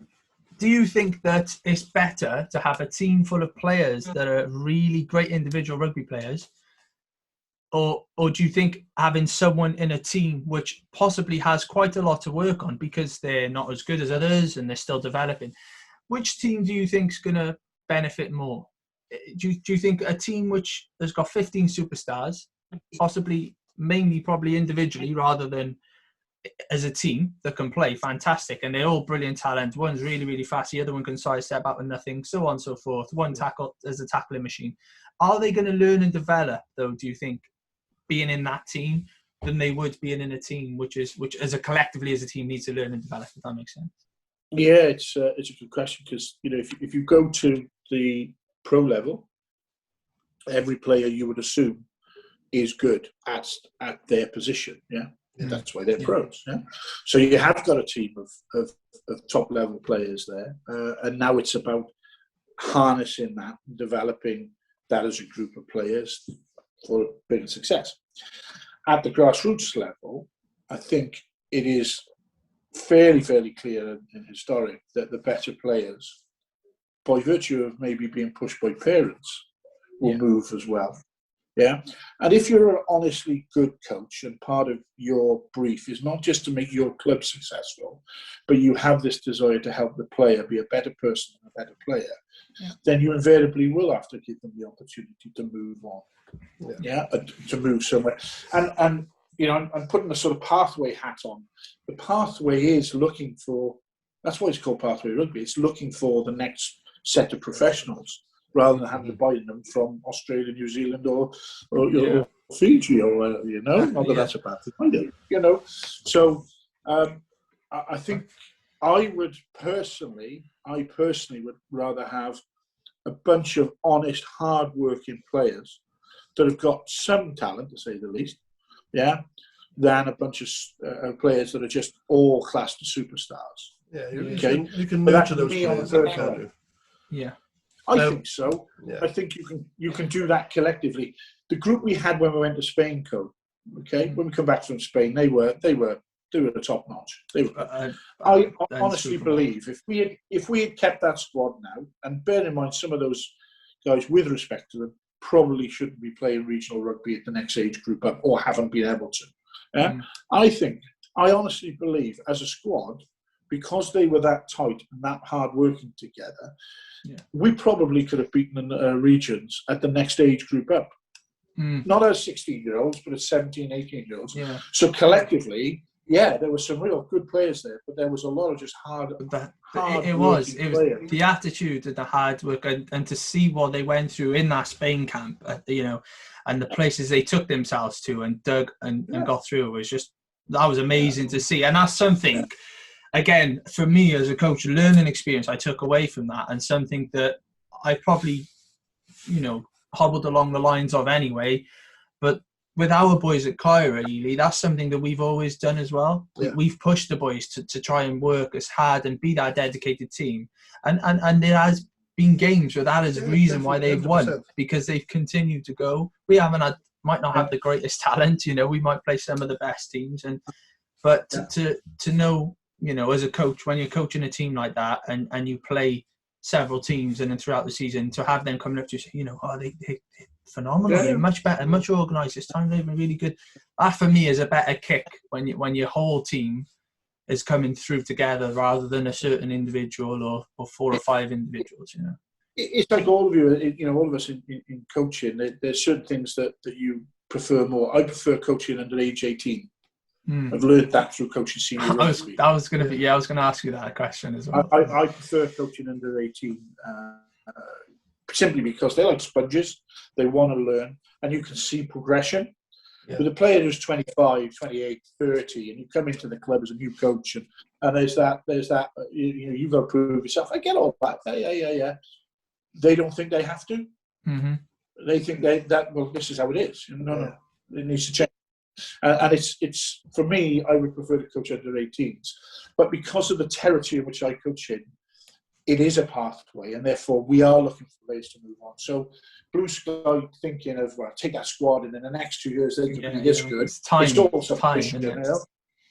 do you think that it's better to have a team full of players that are really great individual rugby players, or do you think having someone in a team which possibly has quite a lot to work on because they're not as good as others and they're still developing, which team do you think is going to benefit more? Do you think a team which has got 15 superstars, probably individually rather than as a team that can play fantastic, and they're all brilliant talent, one's really, really fast, the other one can sidestep out with nothing, so on and so forth, one tackle as a tackling machine, are they going to learn and develop, though, do you think, being in that team than they would being in a team which as a collectively as a team needs to learn and develop, if that makes sense? Yeah, it's a good question, because if you go to the pro level, every player you would assume is good at their position. Yeah, that's why they're pros. Yeah, so you have got a team of top level players there, and now it's about harnessing that, developing that as a group of players for bigger success. At the grassroots level, I think it is fairly clear and historic that the better players, by virtue of maybe being pushed by parents, will move as well. Yeah, and if you're an honestly good coach, and part of your brief is not just to make your club successful, but you have this desire to help the player be a better person and a better player, then you invariably will have to give them the opportunity to move on. To move somewhere. And I'm putting a sort of pathway hat on. The pathway is looking for, that's why it's called pathway rugby, it's looking for the next set of professionals, rather than having to buy them from Australia, New Zealand, or Fiji, or whatever, not that that's a bad thing either, So I think I personally would rather have a bunch of honest, hard-working players that have got some talent, to say the least, than a bunch of players that are just all classed as superstars. Yeah, you can nurture those players. Yeah. I think so. Yeah. I think you can do that collectively. The group we had when we went to Spain, when we come back from Spain, they were the top notch. I honestly believe if we had kept that squad now, and bear in mind some of those guys, with respect to them, probably shouldn't be playing regional rugby at the next age group up, or haven't been able to. I honestly believe, as a squad, because they were that tight and that hard working together, we probably could have beaten regions at the next age group up. Not as 16-year-olds, but as 17, 18-year-olds. Yeah. So collectively, there were some real good players there, but there was a lot of just hard it was the attitude and the hard work, and to see what they went through in that Spain camp, and the places they took themselves to and dug and got through, was just, that was amazing to see. And that's something again, for me as a coach, learning experience I took away from that, and something that I probably, hobbled along the lines of anyway. But with our boys at Kyra, Ely, that's something that we've always done as well. Yeah. We've pushed the boys to try and work as hard and be that dedicated team. And there has been games where that is the reason why they've 100%. won, because they've continued to go. We might not have the greatest talent, we might play some of the best teams, but to know, as a coach, when you're coaching a team like that and you play several teams and then throughout the season, to have them coming up to you, they're phenomenal. Yeah. They're much better, much organised this time. They've been really good. That for me is a better kick when your whole team is coming through together rather than a certain individual or 4 or 5 individuals. It's like all of you, all of us in coaching. There's certain things that you prefer more. I prefer coaching under age 18. I've learned that through coaching senior rugby. I was going to ask you that question as well. I prefer coaching under 18 simply because they're like sponges. They want to learn, and you can see progression. Yeah. With a player who's 25, 28, 30, and you come into the club as a new coach, and there's that you've got to prove yourself. I get all that. Yeah. They don't think they have to. Mm-hmm. They think this is how it is. No, it needs to change. And it's for me, I would prefer to coach under 18s, but because of the territory in which I coach in, it is a pathway, and therefore we are looking for ways to move on. So blue sky thinking of take that squad, and in the next 2 years they can be this good. It's also time,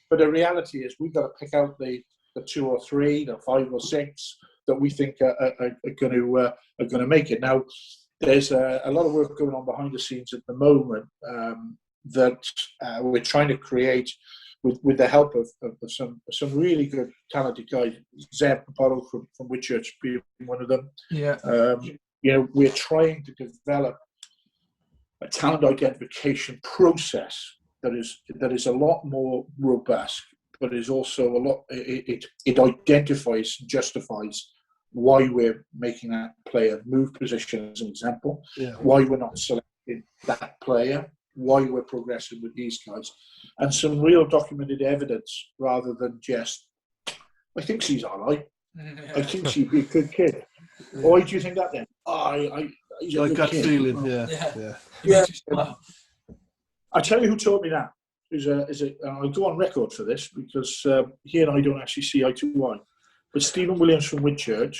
But the reality is we've got to pick out the 2 or 3, the 5 or 6 that we think are going to make it. Now, there's a lot of work going on behind the scenes at the moment that we're trying to create with the help of some really good talented guys. Zeb Apollo from Whitchurch being one of them. Yeah. We're trying to develop a talent identification process that is a lot more robust, but is also a lot. It identifies and justifies why we're making that player move position, as an example. Yeah. Why we're not selecting that player. Why we're progressing with these guys, and some real documented evidence rather than just, I think she's all right. I think she'd be a good kid. Yeah. Why do you think that then? He's a good kid. Feeling, yeah. I tell you who taught me that. I'll go on record for this because he and I don't actually see eye to eye. But Stephen Williams from Whitchurch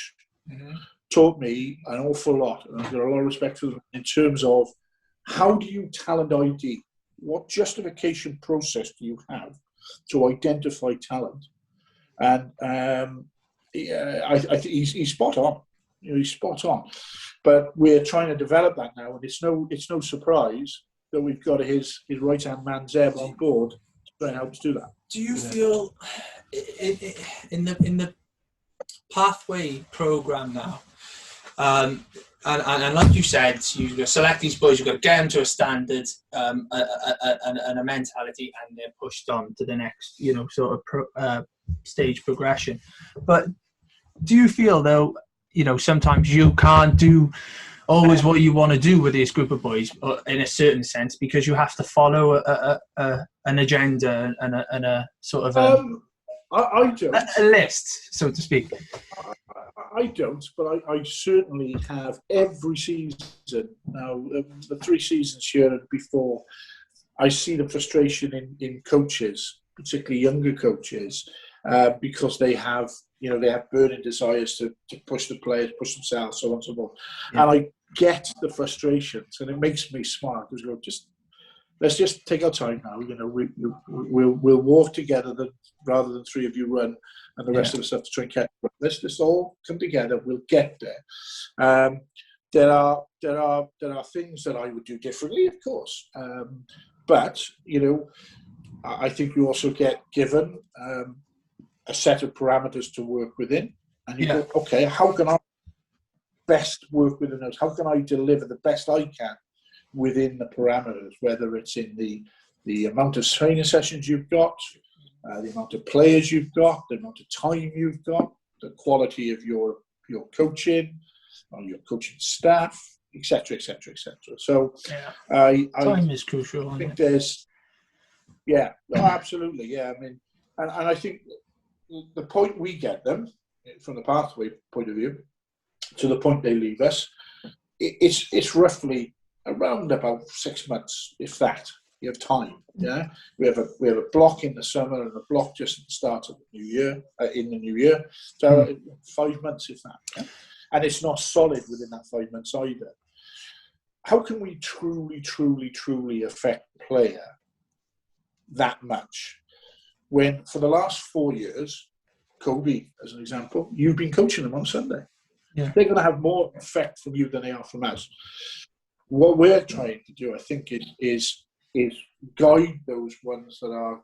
taught me an awful lot, and I've got a lot of respect for him in terms of how do you talent ID? What justification process do you have to identify talent? And I think he's spot on. He's spot on. But we're trying to develop that now, and it's no surprise that we've got his right-hand man Zeb on board to try and help us do that. Do you feel in the pathway program now? And like you said, you've got to select these boys, you've got to get them to a standard and a mentality, and they're pushed on to the next, stage progression. But do you feel, though, sometimes you can't do always what you want to do with this group of boys in a certain sense, because you have to follow an agenda and a sort of I don't. A list, so to speak. I don't, but I certainly have every season now, the 3 seasons here and before. I see the frustration in coaches, particularly younger coaches, because they have burning desires to push the players, push themselves, so on and so forth. Yeah. And I get the frustrations, and it makes me smile because let's just take our time now. We'll walk together rather than 3 of you run and the rest of us have to try and catch up. Let's just all come together. We'll get there. There are things that I would do differently, of course, but I think you also get given a set of parameters to work within, and you go, okay, how can I best work within those? How can I deliver the best I can within the parameters, whether it's in the amount of training sessions you've got, the amount of players you've got, the amount of time you've got, the quality of your coaching, or your coaching staff, etc., etc., etc. So, time is crucial. I think there's, absolutely, I mean, and I think the point we get them, from the pathway point of view, to the point they leave us, it's roughly around about 6 months, if that. You have time. Yeah, we have a block in the summer and a block just at the start of the new year. In the new year, so 5 months, if that. Yeah? And it's not solid within that 5 months either. How can we truly affect the player that much when, for the last 4 years, Kobe, as an example, you've been coaching them on Sunday? Yeah. They're going to have more effect from you than they are from us. What we're trying to do, I think, is guide those ones that are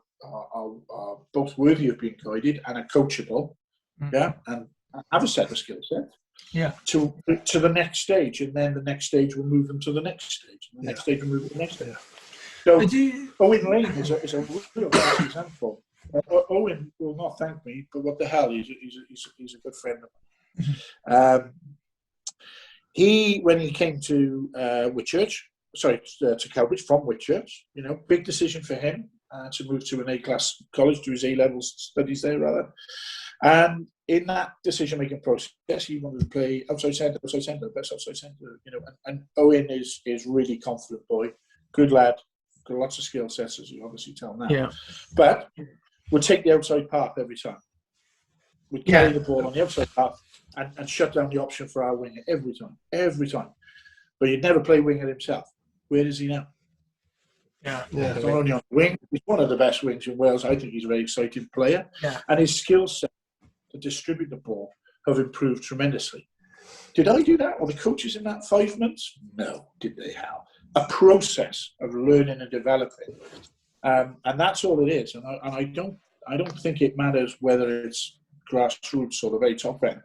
both worthy of being guided and are coachable, yeah, and have a set of skill set, yeah, to the next stage, and then the next stage will move them to the next stage, and the next stage will move them to the next stage. So Owen Lane is a real nice example. Owen will not thank me, but what the hell, he's a good friend of mine. He, when he came to Whitchurch, to Cowbridge from Whitchurch, big decision for him to move to an A-class college, do his A-level studies there, rather. And in that decision-making process, he wanted to play outside centre, best outside centre, And Owen is really confident boy, good lad, got lots of skill sets, as you obviously tell now. Yeah. But would take the outside path every time. Would carry the ball on the outside path and shut down the option for our winger every time. But he'd never play winger himself. Where is he now? Yeah. He's not only on the wing, he's one of the best wings in Wales. I think he's a very exciting player. Yeah. And his skill set to distribute the ball have improved tremendously. Did I do that? Or the coaches in that 5 months? No, did they, Hal? A process of learning and developing. And that's all it is. And I don't think it matters whether it's grassroots or the very top end.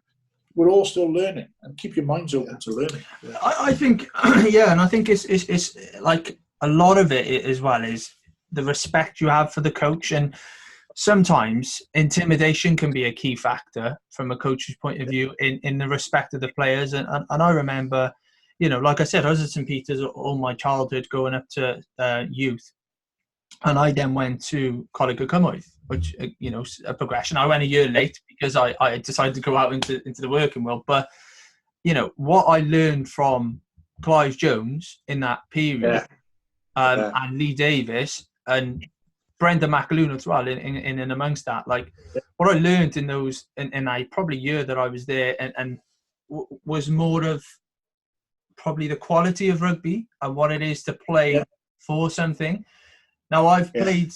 We're all still learning, and keep your minds open to learning. I think, and I think it's like a lot of it as well is the respect you have for the coach, and sometimes intimidation can be a key factor from a coach's point of view in the respect of the players. And I remember, like I said, I was at St. Peter's all my childhood, going up to youth, and I then went to Coleg y Cymoedd, which, a progression. I went a year late because I decided to go out into the working world. But, what I learned from Clive Jones in that period, and Lee Davis and Brendan McAloon as well in and amongst that, what I learned in those, in a probably year that I was there, and was more of probably the quality of rugby and what it is to play for something. Now, I've played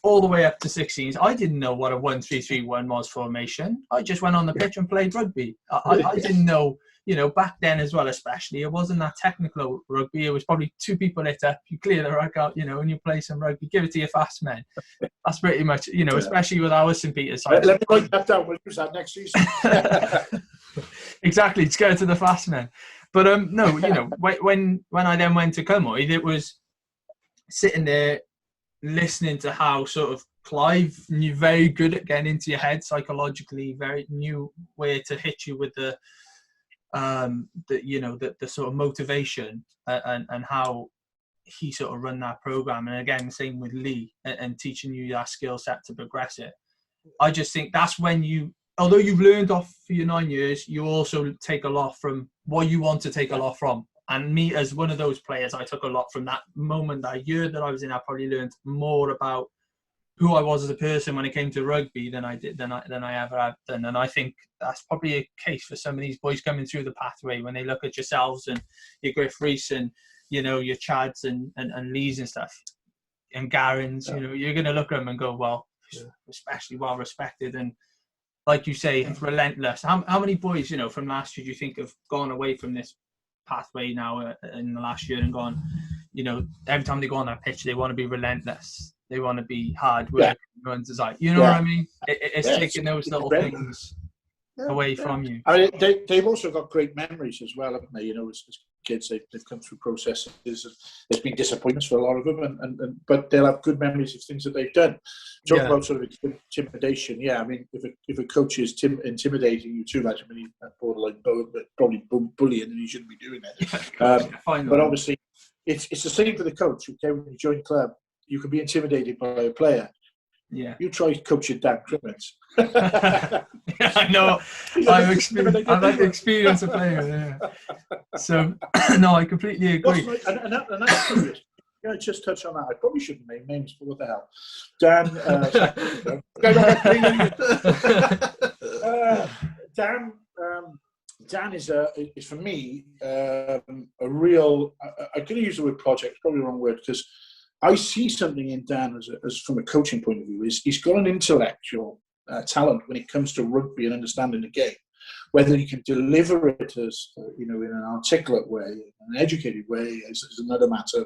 all the way up to 16s. I didn't know what a 1-3-3-1 was formation. I just went on the pitch and played rugby. I didn't know, back then as well, especially, it wasn't that technical rugby. It was probably two people lit up, you clear the ruck out, and you play some rugby, give it to your fast men. That's pretty much, especially with our St. Peter's side. Let me write that down. We'll use that next season. Exactly, to go to the fast men. But no, when I then went to Cymoedd, it was sitting there listening to how sort of Clive knew very good at getting into your head psychologically, very knew where to hit you with the sort of motivation and how he sort of run that program. And again, same with Lee and teaching you that skill set to progress it. I just think that's when although you've learned off for your 9 years, you also take a lot from what you want to take a lot from. And me, as one of those players, I took a lot from that moment, that year that I was in. I probably learned more about who I was as a person when it came to rugby than I ever have done. And I think that's probably a case for some of these boys coming through the pathway when they look at yourselves and your Griff Rees and, your Chads and Lees and stuff, and Garins, you're going to look at them and go, well, especially well respected. And like you say, it's relentless. How many boys, from last year do you think have gone away from this pathway now in the last year and gone, every time they go on that pitch, they want to be relentless. They want to be hard work. What I mean? It's taking those little things away from you. I mean, they've also got great memories as well, haven't they? As kids, they've come through processes. There's been disappointments for a lot of them, but they'll have good memories of things that they've done. Talk about sort of intimidation. Yeah, I mean, if a coach is intimidating you too much, I mean, he's borderline probably bullying, and he shouldn't be doing that. But obviously, it's the same for the coach. Okay, when you join the club, you can be intimidated by a player, Yeah. You try coaching Dan Crimmins. Yeah, I know. I've had the experience of playing. Yeah. So, no, I completely agree. And that's curious. Yeah, just touch on that. I probably shouldn't name names, but what the hell? Dan. Dan. Dan is for me a real. I'm going to use the word project. Probably the wrong word, because I see something in Dan as from a coaching point of view. He's got an intellectual talent when it comes to rugby and understanding the game. Whether he can deliver it as in an articulate way, an educated way, is another matter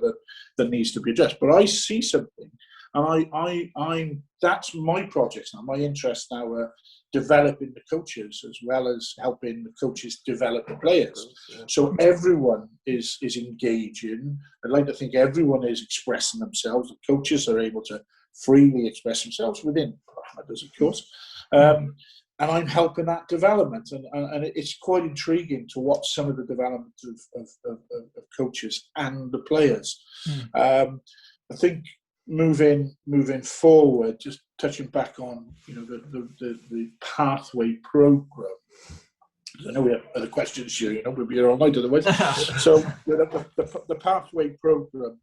that needs to be addressed. But I see something, and I'm that's my project now. My interest now are developing the coaches as well as helping the coaches develop the players. So everyone is engaging. I'd like to think everyone is expressing themselves. The coaches are able to freely express themselves within parameters, of course. And I'm helping that development, and it's quite intriguing to watch some of the development of coaches and the players. I think moving forward, just touching back on the pathway program. I know we have other questions here. We'll be here all night otherwise. So the pathway program,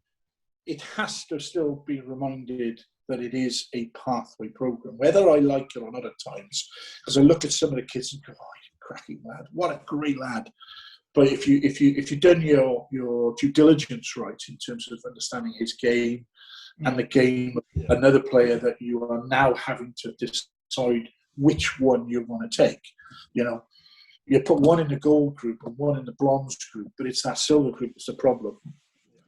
it has to still be reminded that it is a pathway program, whether I like it or not at times. Because I look at some of the kids and go, "Oh, you cracking lad! What a great lad!" But if you've done your due diligence right in terms of understanding his game and the game of another player that you are now having to decide which one you want to take, you put one in the gold group and one in the bronze group, but it's that silver group that's the problem.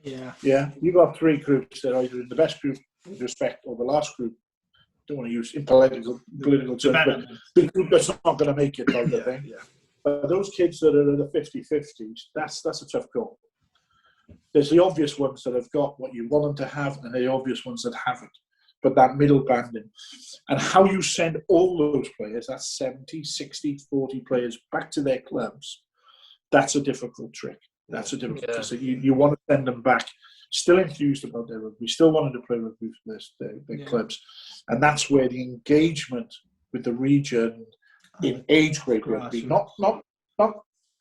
Yeah. You've got three groups that are either in the best group with respect or the last group. Don't want to use in political terms, but the group that's not going to make it, type of thing. But those kids that are in the 50-50s, that's a tough call. There's the obvious ones that have got what you want them to have, and the obvious ones that haven't. But that middle banding, and how you send all those players, that's 70, 60, 40 players back to their clubs, that's a difficult trick. That's a difficult trick. So you want to send them back still enthused about their rugby, still wanting to play rugby for their clubs. And that's where the engagement with the region in age grade rugby, not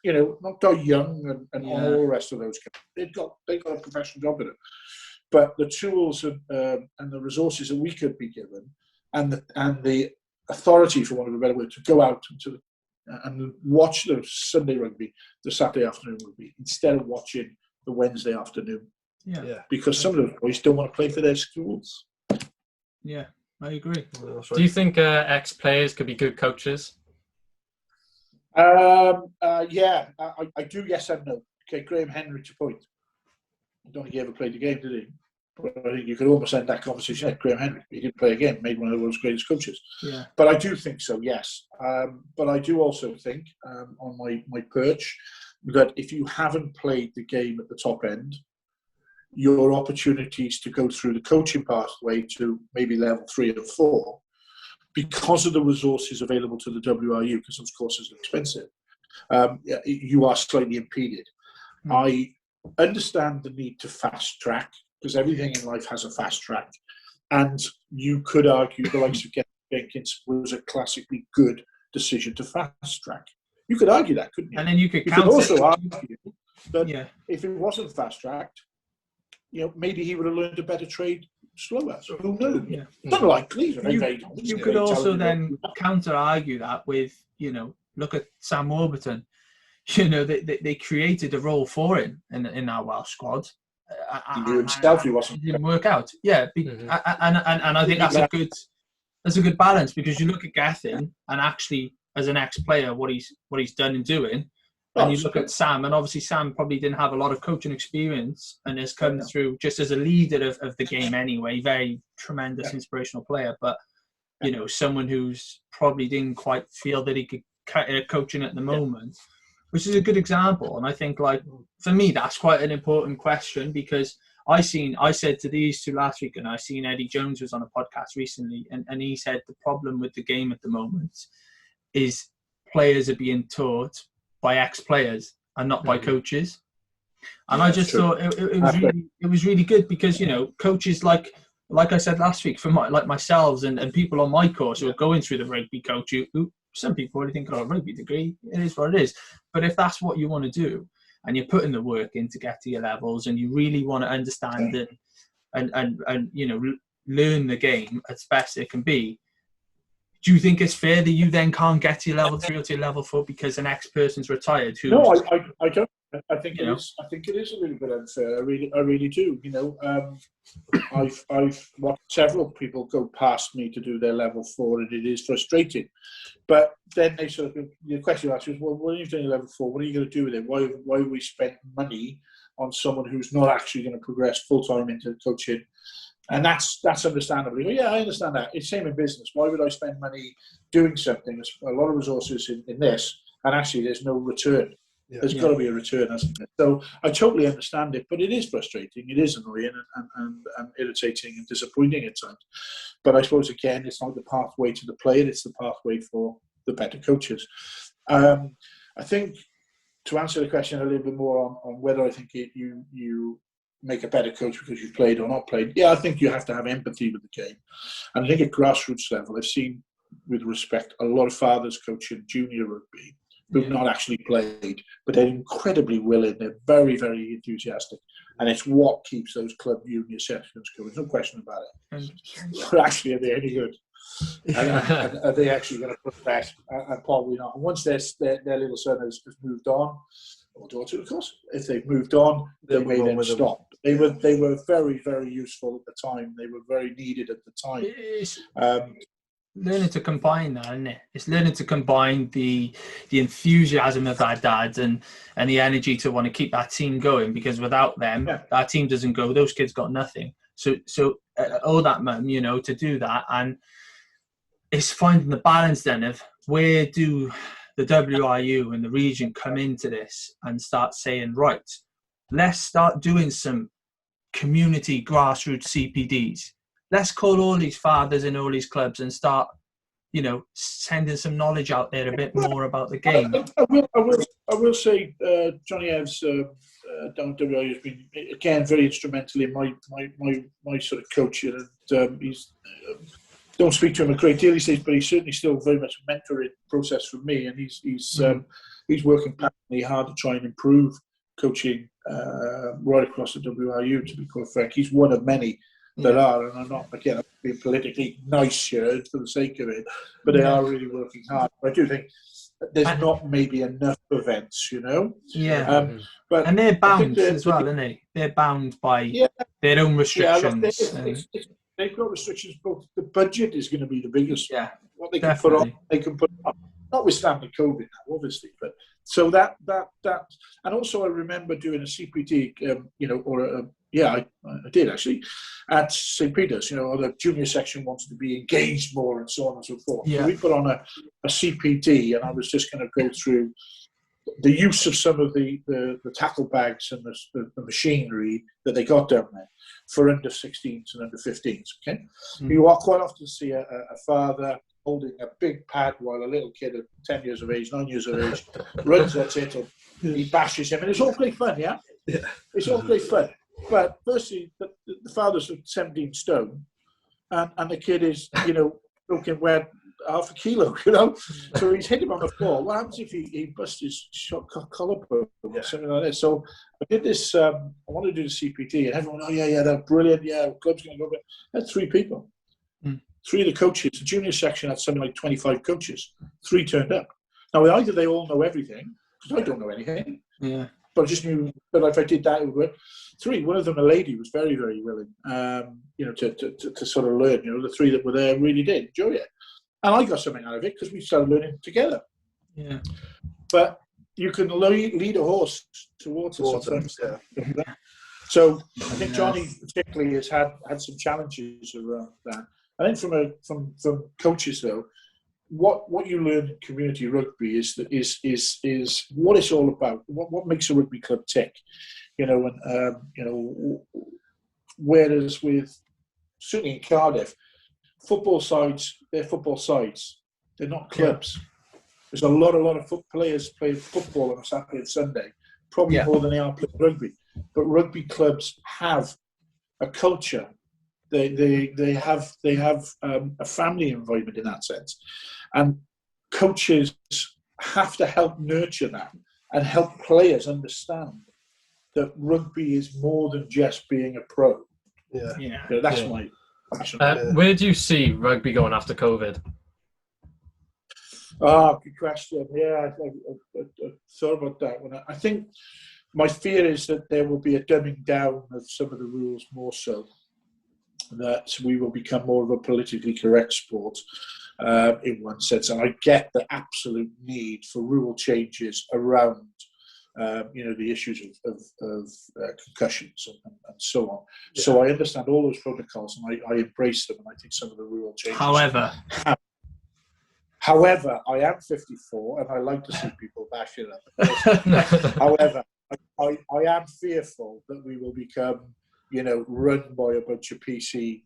young and all the rest of those guys. They've got a professional job in it. But the tools and the resources that we could be given, and the authority, for want of a better word, to go out and watch the Sunday rugby, the Saturday afternoon rugby, instead of watching the Wednesday afternoon. Yeah. Because some of those boys don't want to play for their schools. Yeah, I agree. Do you think ex-players could be good coaches? I do, yes and no. Okay, Graham Henry to point. I don't think he ever played the game, did he? But I think you could almost end that conversation at Graham Henry. He didn't play a game, made one of the world's greatest coaches. Yeah. But I do think so, yes. But I do also think, on my perch, that if you haven't played the game at the top end, your opportunities to go through the coaching pathway to maybe level 3 and 4, because of the resources available to the WRU, because those courses are expensive, you are slightly impeded. I understand the need to fast track, because everything in life has a fast track. And you could argue the likes of Jenkins was a classically good decision to fast track. You could argue that, couldn't you? And then you could also argue that if it wasn't fast tracked, maybe he would have learned a better trade slower. So who knew? Yeah. Unlikely. You could also then counter-argue that with, look at Sam Warburton. They created a role for him in our Welsh squad. He knew himself he wasn't. It didn't work out. Yeah, and I think that's a good balance, because you look at Gethin and actually as an ex-player what he's done and doing. And you look at Sam, and obviously Sam probably didn't have a lot of coaching experience and has come through just as a leader of the game anyway, very tremendous, inspirational player, but, someone who's probably didn't quite feel that he could coaching at the moment, which is a good example. And I think, for me, that's quite an important question, because I said to these two last week, and I seen Eddie Jones was on a podcast recently, and he said the problem with the game at the moment is players are being taught by ex-players and not by coaches. And I just thought it was really good, because, coaches like like I said last week, for myself and people on my course who are going through the rugby coach, who some people already think, oh, rugby degree, it is what it is. But if that's what you want to do, and you're putting the work in to get to your levels, and you really want to understand it and you know, learn the game as best it can be, do you think it's fair that you then can't get to your level 3 or to your level 4 because an ex-person's retired? No, I don't. I think it is. I think it is a little bit unfair. I really do. You know, I've watched several people go past me to do their level 4, and it is frustrating. But then they sort of, the question you ask is, well, when you're doing level 4, what are you going to do with it? Why have we spent money on someone who's not actually going to progress full time into coaching? And that's understandably. Well, yeah, I understand that. It's same in business. Why would I spend money doing something? There's a lot of resources in this, and actually there's no return. There's got to be a return, hasn't there? So I totally understand it, but it is frustrating. It is annoying and irritating and disappointing at times. But I suppose, again, it's not the pathway to the player. It's the pathway for the better coaches. I think, to answer the question a little bit more on whether I think you make a better coach because you've played or not played. Yeah, I think you have to have empathy with the game. And I think at grassroots level, I've seen, with respect, a lot of fathers coaching junior rugby who've not actually played, but they're incredibly willing. They're very, very enthusiastic. And it's what keeps those club junior sections going. No question about it. But actually, are they any good? And are they actually going to progress? And probably not. And once their little son has moved on, or daughter, of course, if they've moved on, they may then stop. They were very, very useful at the time. They were very needed at the time. Learning to combine that, isn't it? It's learning to combine the enthusiasm of our dads and the energy to want to keep that team going, because without them, our team doesn't go. Those kids got nothing. So owe that mum, you know, to do that. And it's finding the balance then of where do the WRU and the region come into this and start saying, right, let's start doing some community grassroots CPDs. Let's call all these fathers in all these clubs and start, you know, sending some knowledge out there a bit more about the game. I will say, Johnny Evans down at WRU has been, again, very instrumental in my sort of coaching. And he's don't speak to him a great deal these days, but he's certainly still very much a mentoring process for me. And he's working passionately hard to try and improve coaching right across the WRU. To be quite frank, he's one of many that are, and I'm not, again, being politically nice here for the sake of it, but they are really working hard. But I do think there's not maybe enough events, you know. But and they're bound as well, aren't they? They're bound by their own restrictions. They've got restrictions. Both the budget is going to be the biggest. What they can definitely put on, they can put on. Notwithstanding COVID now, obviously, but so that, and also I remember doing a CPD, you know, or I did actually at St. Peter's. You know, the junior section wants to be engaged more and so on and so forth. So we put on a CPD, and I was just going to go through the use of some of the tackle bags and the machinery that they got down there for under 16s and under 15s. Okay, you are quite often see a father holding a big pad while a little kid of 10 years of age, 9 years of age, runs at it and he bashes him. And it's all great fun, It's all great fun. But firstly, the father's 17 stone and the kid is, you know, looking where half a kilo, you know. So he's hit him on the floor. What happens if he busts his collarbone or something like that? So I did this, I wanted to do the CPD, and everyone, they're brilliant. Yeah, club's going to go. I had 3 people. 3 of the coaches. The junior section had something like 25 coaches. 3 turned up. Now, either they all know everything, because I don't know anything. But I just knew that if I did that, it would work. 3, one of them, a lady, was very, very willing, you know, to sort of learn. You know, the 3 that were there really did enjoy it. And I got something out of it because we started learning together. But you can lead a horse towards it sometimes. So I think Johnny particularly has had some challenges around that. I think from coaches though, what you learn in community rugby is what it's all about. What makes a rugby club tick, you know, and you know, whereas with certainly in Cardiff, football sides, they're football sides. They're not clubs. There's a lot of players playing football on a Saturday and Sunday, probably more than they are playing rugby. But rugby clubs have a culture They have a family environment in that sense, and coaches have to help nurture that and help players understand that rugby is more than just being a pro. Yeah. You know, that's my passion. Where do you see rugby going after COVID? Good question. Yeah, I thought about that one. I think my fear is that there will be a dumbing down of some of the rules more so, that we will become more of a politically correct sport in one sense. And I get the absolute need for rule changes around, the issues of concussions and so on. Yeah. So I understand all those protocols and I embrace them, and I think some of the rule changes. However, I am 54 and I like to see people bash it up. However, I am fearful that we will become, run by a bunch of PC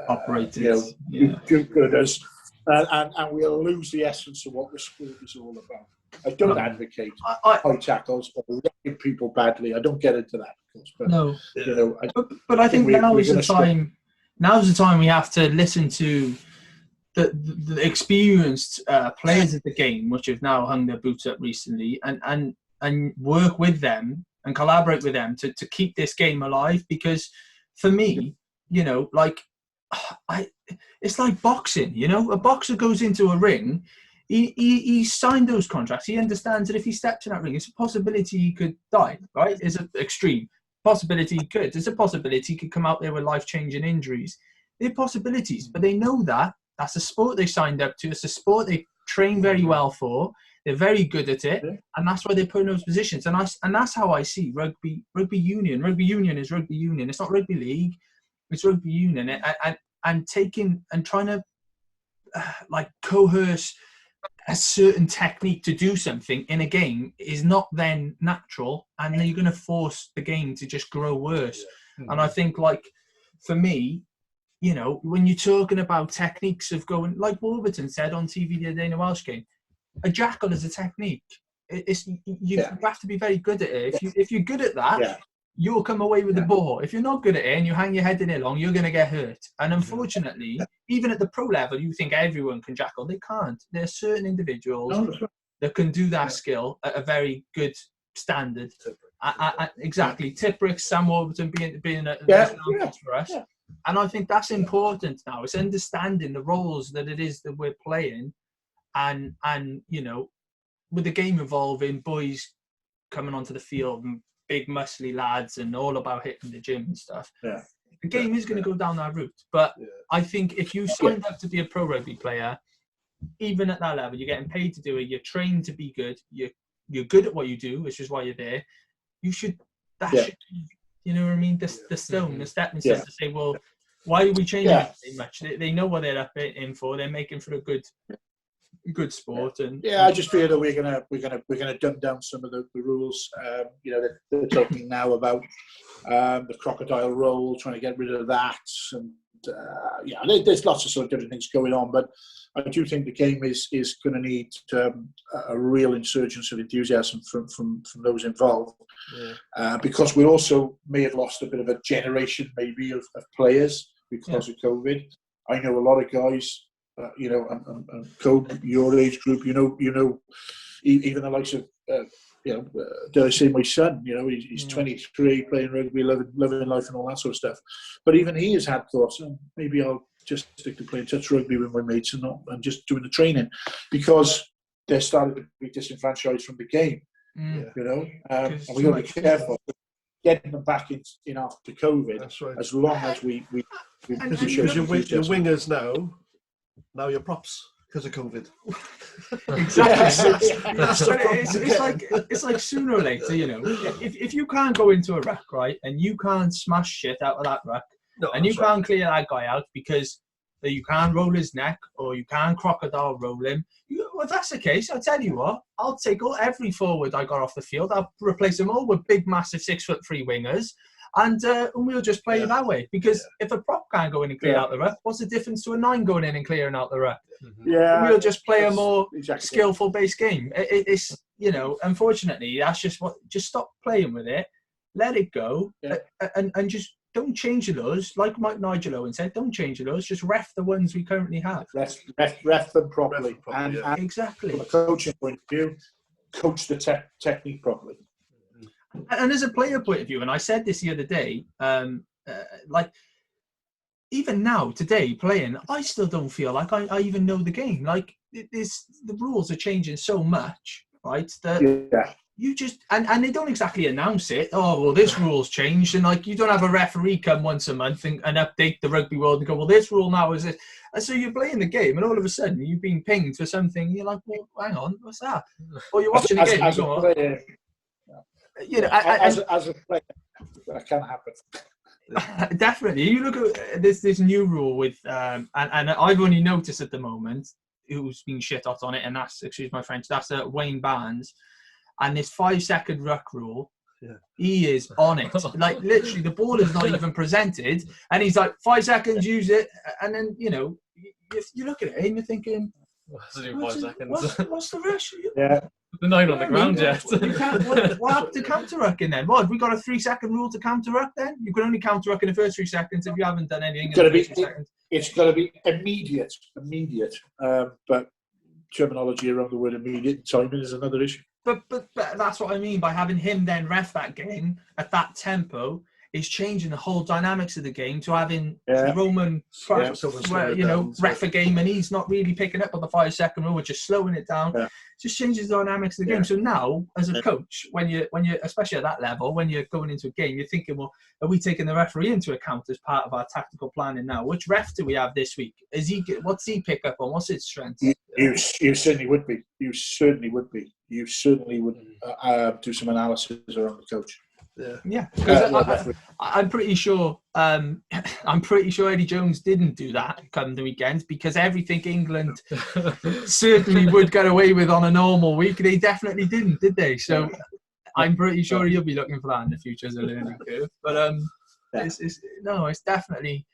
operators, do-gooders, and we'll lose the essence of what the sport is all about. I don't advocate high tackles or wrecking people badly. I don't get into that, of course. But, no, but I think now is the time. Now's the time we have to listen to the experienced players of the game, which have now hung their boots up recently, and work with them and collaborate with them to keep this game alive. Because for me, it's like boxing. A boxer goes into a ring. He signed those contracts. He understands that if he steps in that ring, it's a possibility he could die, right? It's an extreme possibility he could. There's a possibility he could come out there with life-changing injuries. They're possibilities, but they know that. That's a sport they signed up to. It's a sport they train very well for. They're very good at it, and that's why they put in those positions. And that's how I see rugby union. Rugby union is rugby union. It's not rugby league. It's rugby union. And taking and trying to coerce a certain technique to do something in a game is not then natural, and then you're going to force the game to just grow worse. Yeah. And I think, for me, when you're talking about techniques of going, like Warburton said on TV the other day in a Welsh game, a jackal is a technique. You have to be very good at it. If you're good at that, you'll come away with the ball. If you're not good at it and you hang your head in it long, you're going to get hurt. And unfortunately, even at the pro level, you think everyone can jackal. They can't. There are certain individuals that can do that skill at a very good standard. Exactly. Tipuric, Sam Warburton being a for us. Yeah. And I think that's important now. It's understanding the roles that it is that we're playing, and with the game evolving, boys coming onto the field, and big muscly lads, and all about hitting the gym and stuff. Yeah. The game is going to go down that route. But I think if you signed up to be a pro rugby player, even at that level, you're getting paid to do it. You're trained to be good. You're good at what you do, which is why you're there. You should. Should be, you know what I mean? The stone, the stepping stone to say, well, why are we changing it so much? They know what they're up in for. They're making for a good sport. And I just feel that we're gonna dumb down some of the rules. They're talking now about the crocodile roll, trying to get rid of that, and there's lots of sort of different things going on. But I do think the game is going to need a real insurgence of enthusiasm from those involved, because we also may have lost a bit of a generation maybe of players because of COVID. I know a lot of guys. And Kobe, your age group, even the likes of, dare I say, my son, he's 23, playing rugby, loving life and all that sort of stuff. But even he has had thoughts, maybe I'll just stick to playing touch rugby with my mates and just doing the training, because they're starting to be disenfranchised from the game, and we've got to be careful. Getting them back in after COVID, as long as we because your wingers now you're props because of COVID. Exactly. It's like sooner or later, if you can't go into a ruck, right, and you can't smash shit out of that ruck, and you can't clear that guy out because you can't roll his neck or you can't crocodile roll him, if that's the case, I'll tell you what, I'll take every forward I got off the field, I'll replace them all with big, massive 6'3" wingers. And we'll just play it that way. Because if a prop can't go in and clear out the ruck, what's the difference to a 9 going in and clearing out the ruck? We'll just play a more skillful base game. It's unfortunately, that's just just stop playing with it, let it go, and just don't change the laws. Like Mike Nigel Owen said, don't change the laws. Just ref the ones we currently have. Ref them properly. And Exactly. from a coaching point of view, coach the technique properly. And as a player point of view, and I said this the other day, like even now today playing, I still don't feel like I even know the game. Like the rules are changing so much, right? That you just and they don't exactly announce it. Oh well, this rule's changed, and like you don't have a referee come once a month and update the rugby world and go, well, this rule now is this. And so you're playing the game, and all of a sudden you've been pinged for something. You're like, well, hang on, what's that? Or you're watching the game. As a player, you know, as a player, that can happen. Definitely. You look at this new rule with, and I've only noticed at the moment who's been shit hot on it, and that's, excuse my French, that's Wayne Barnes. And this 5-second ruck rule, he is on it. Like literally, the ball is not even presented, and he's like 5 seconds, use it, and then you know you look at it and you're thinking, what's the rush? Yeah, the 9 on the ground yet. What happened to counter rucking then? What have we got a 3-second rule to counter ruck then? You can only counter ruck in the first 3 seconds if you haven't done anything. It's got to be immediate. But terminology around the word immediate timing is another issue. But that's what I mean by having him then ref that game at that tempo is changing the whole dynamics of the game to having Roman ref a game and he's not really picking up on the 5-second rule, which is slowing it down. It just changes the dynamics of the game. So now, as a coach, when you're especially at that level, when you're going into a game, you're thinking, well, are we taking the referee into account as part of our tactical planning now? Which ref do we have this week? What's he pick up on? What's his strengths? You certainly would be. You certainly would do some analysis around the coach. Yeah. I'm pretty sure. I'm pretty sure Eddie Jones didn't do that come the weekend because everything England certainly would get away with on a normal week, they definitely didn't, did they? So I'm pretty sure he'll be looking for that in the future as a learning curve. But it's definitely.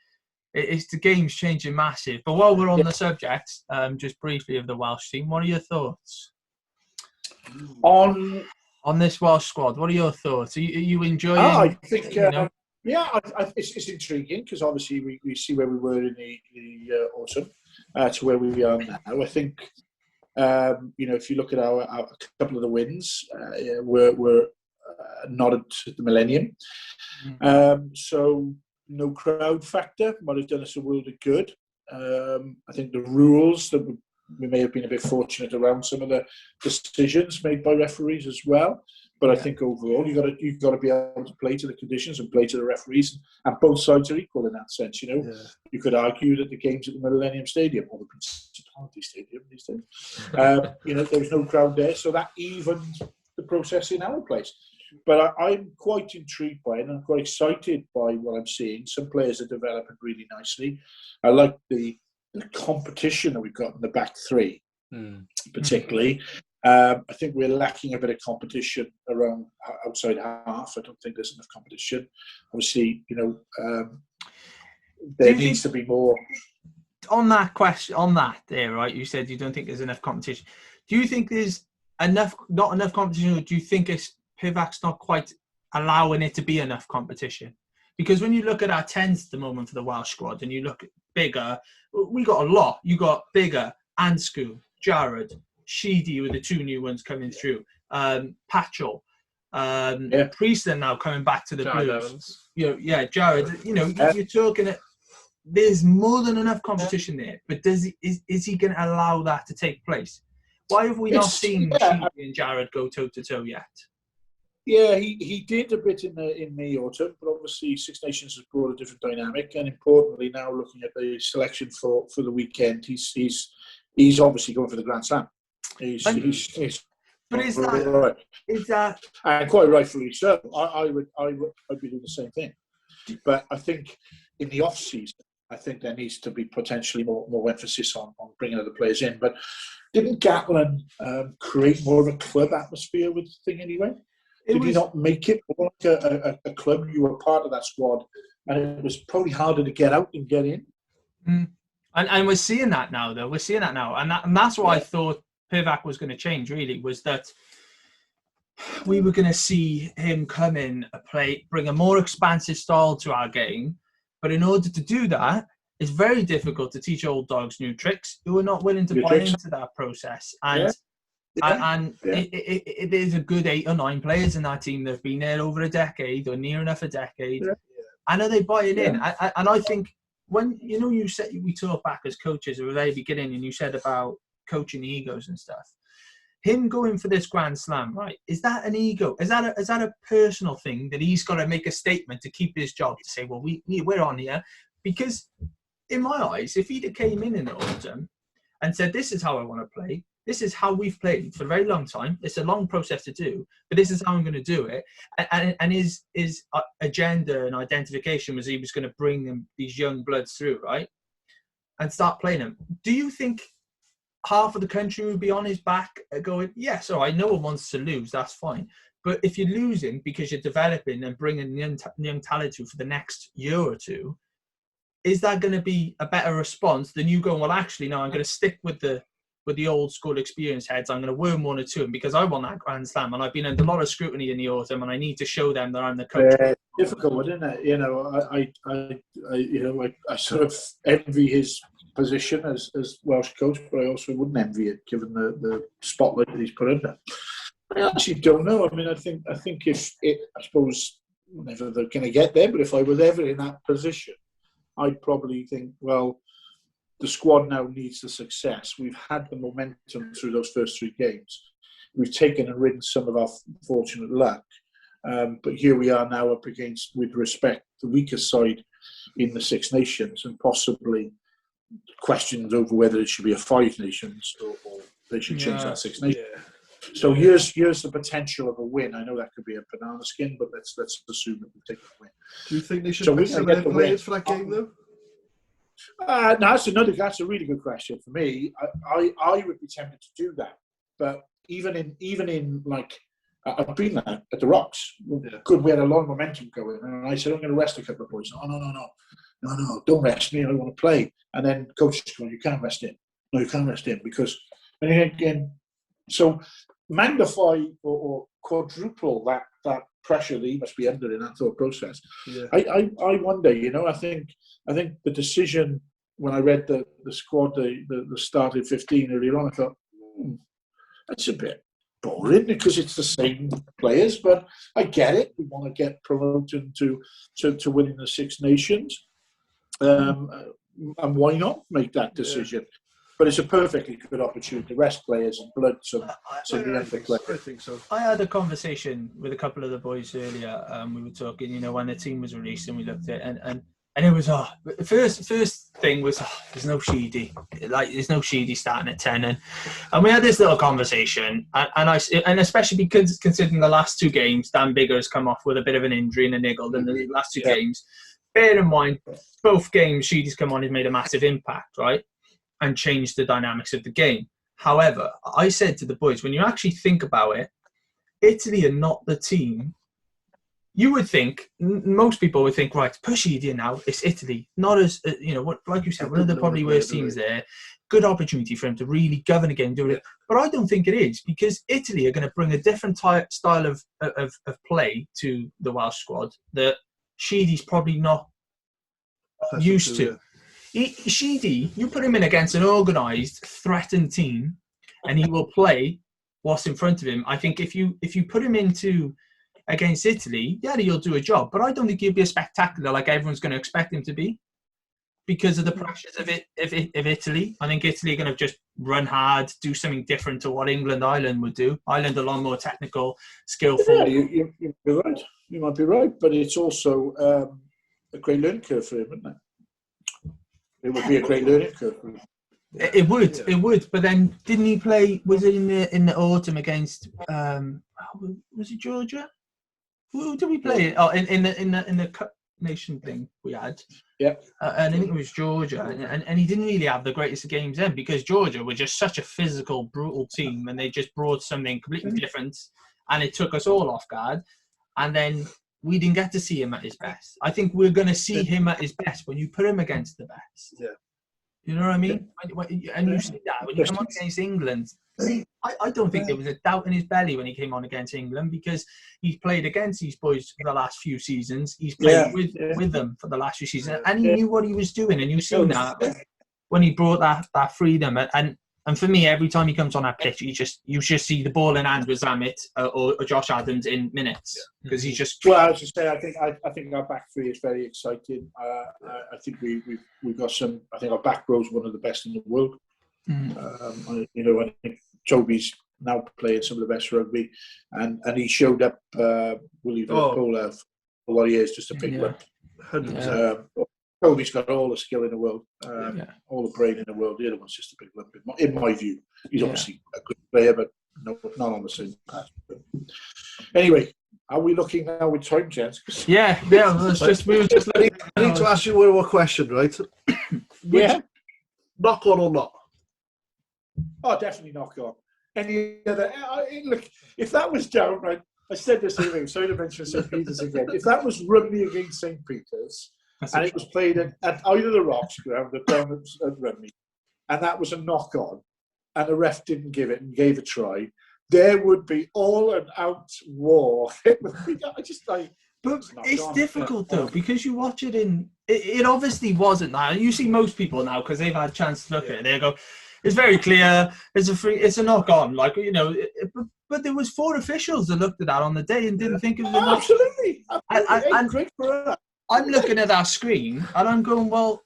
It's the game's changing massive. But while we're on the subject, just briefly of the Welsh team, what are your thoughts on this Welsh squad? What are your thoughts? Are you enjoying? I think it's intriguing because obviously we see where we were in the autumn to where we are now. I think if you look at our couple of the wins, we're not at the Millennium, so. No crowd factor might have done us a world of good. I think the rules that we may have been a bit fortunate around some of the decisions made by referees as well. But I think overall you've got to be able to play to the conditions and play to the referees, and both sides are equal in that sense. You could argue that the games at the Millennium Stadium or the Principality Stadium these days, there was no crowd there, so that evened the process in our place. But I'm quite intrigued by it, and I'm quite excited by what I'm seeing. Some players are developing really nicely. I like the competition that we've got in the back three, particularly. I think we're lacking a bit of competition around outside half. I don't think there's enough competition. Obviously, there needs to be more. On that question, right? You said you don't think there's enough competition. Do you think there's not enough competition, or do you think Pivac's not quite allowing it to be enough competition? Because when you look at our 10s at the moment for the Welsh squad and you look at Bigger, we got a lot. You got Bigger, Anscombe, Jared, Sheedy with the 2 new ones coming through, Patchell, Priestland now coming back to the Blues. Jared, you're talking at, there's more than enough competition there, but is he going to allow that to take place? Why have we not seen Sheedy and Jared go toe-to-toe yet? Yeah, he did a bit in the autumn, but obviously Six Nations has brought a different dynamic, and importantly now looking at the selection for the weekend, he's obviously going for the Grand Slam. But is that and quite rightfully so. I'd be doing the same thing, but I think in the off season, I think there needs to be potentially more emphasis on bringing other players in. But didn't Gatlin create more of a club atmosphere with the thing anyway? Did he not make it more like a club? You were part of that squad, and it was probably harder to get out and get in. And we're seeing that now, though. We're seeing that now, and that's what I thought Pivac was going to change. Really, was that we were going to see him come in, bring a more expansive style to our game. But in order to do that, it's very difficult to teach old dogs new tricks who are not willing to buy into that process. And it is a good 8 or 9 players in that team that have been there over a decade or near enough a decade. Yeah. And are they buying in? And I think when, you said we talk back as coaches at the very beginning and you said about coaching egos and stuff. Him going for this Grand Slam, right? Is that an ego? Is that a personal thing that he's got to make a statement to keep his job to say, well, we're on here? Because in my eyes, if he'd have came in the autumn and said, this is how I want to play, this is how we've played for a very long time. It's a long process to do, but this is how I'm going to do it. And his agenda and identification was he was going to bring these young bloods through, right? And start playing them. Do you think half of the country would be on his back going, yes, all right, no one wants to lose, that's fine. But if you're losing because you're developing and bringing young talent through for the next year or two, is that going to be a better response than you going, well, actually, no, I'm going to stick with the old school experience heads. I'm going to worm 1 or 2 because I want that Grand Slam and I've been under a lot of scrutiny in the autumn and I need to show them that I'm the coach. Difficult, isn't it? I sort of envy his position as Welsh coach, but I also wouldn't envy it given the spotlight that he's put under. I actually don't know. I mean, I think I suppose never they're going to get there, but if I was ever in that position, I'd probably think, well, the squad now needs the success. We've had the momentum through those first 3 games. We've taken and ridden some of our fortunate luck. But here we are now up against, with respect, the weaker side in the Six Nations and possibly questions over whether it should be a 5 nations or they should change that 6 nations. Yeah. So here's the potential of a win. I know that could be a banana skin, but let's assume that we take a win. Do you think they should pick some of their players for that game, though? No, that's a really good question for me. I would be tempted to do that, but even in like I've been there at the Rocks. Yeah. Good, we had a long momentum going, and I said I'm going to rest a couple of boys. No, don't rest me. I want to play. And then coach goes, you can't rest him. No, you can't rest him because, and again, so magnify or quadruple that pressure that he must be under in that thought process. Yeah. I wonder, I think the decision when I read the squad, the starting 15 earlier on, I thought, that's a bit boring because it's the same players, but I get it. We want to get promoted to winning the Six Nations. And why not make that decision? Yeah. But it's a perfectly good opportunity to rest players and blood some younger players. I think so. I had a conversation with a couple of the boys earlier. We were talking, when the team was released and we looked at it and it was first thing was there's no Sheedy. There's no Sheedy starting at 10 and we had this little conversation and especially because considering the last 2 games, Dan Bigger has come off with a bit of an injury and a niggle in the last 2 games. Bear in mind, both games Sheedy's come on, he's made a massive impact, right? And changed the dynamics of the game. However, I said to the boys, when you actually think about it, Italy are not the team. You would think, most people would think, right, push Sheedy now, it's Italy. Not as, like you said, one of the probably worst teams there. Good opportunity for him to really govern a game, do it. But I don't think it is because Italy are going to bring a different style of play to the Welsh squad that Sheedy's probably not used to. Sheedy, you put him in against an organised, threatened team, and he will play what's in front of him. I think if you put him into against Italy, he'll do a job. But I don't think he'll be a spectacular like everyone's going to expect him to be because of the pressures of Italy. I think Italy are going to just run hard, do something different to what Ireland would do. Ireland a lot more technical, skillful. Yeah, you're right. You might be right, but it's also a great learning curve for him, isn't it? It would be a great learning curve. It would. But then, didn't he play? Was it in the autumn against? Was it Georgia? Who did we play? Oh, in the Cup Nation thing we had. Yeah. And I think it was Georgia, and he didn't really have the greatest of games then because Georgia were just such a physical, brutal team, and they just brought something completely different, and it took us all off guard, and then. We didn't get to see him at his best. I think we're going to see him at his best when you put him against the best. Yeah. You know what I mean? And you see that when you come on against England. I don't think there was a doubt in his belly when he came on against England, because he's played against these boys for the last few seasons. He's played with them for the last few seasons, and he knew what he was doing. And you've seen that when he brought that freedom. And for me, every time he comes on that pitch, you just see the ball in hand with Zammit or Josh Adams in minutes, because he's just. Well, as you say, I think our back three is very exciting. I think we've got some. I think our back row is one of the best in the world. I think Toby's now playing some of the best rugby, and he showed up. For what he is, just a big one. Toby's got all the skill in the world, all the brain in the world. The other one's just a big lump, in my view. He's obviously a good player, but not on the same path. Anyway, are we looking now with time, gents? Yeah. We were just. I need to ask you one more question, right? Knock on or not? Oh, definitely knock on. Any other? Look, if that was down, right? I said this earlier. Sorry to mention St. Peter's again. If that was rugby against St. Peter's, and it was played at either the Rocks ground or down at Rugby, and that was a knock-on, and the ref didn't give it and gave a try, there would be all an out war. It would be, but it's difficult though, because you watch it it obviously wasn't that. You see most people now, because they've had a chance to look at it, they go, it's very clear, it's a knock-on, but there was 4 officials that looked at that on the day and didn't think it was a knock-on. Absolutely. And great for that. I'm looking at that screen and I'm going, well,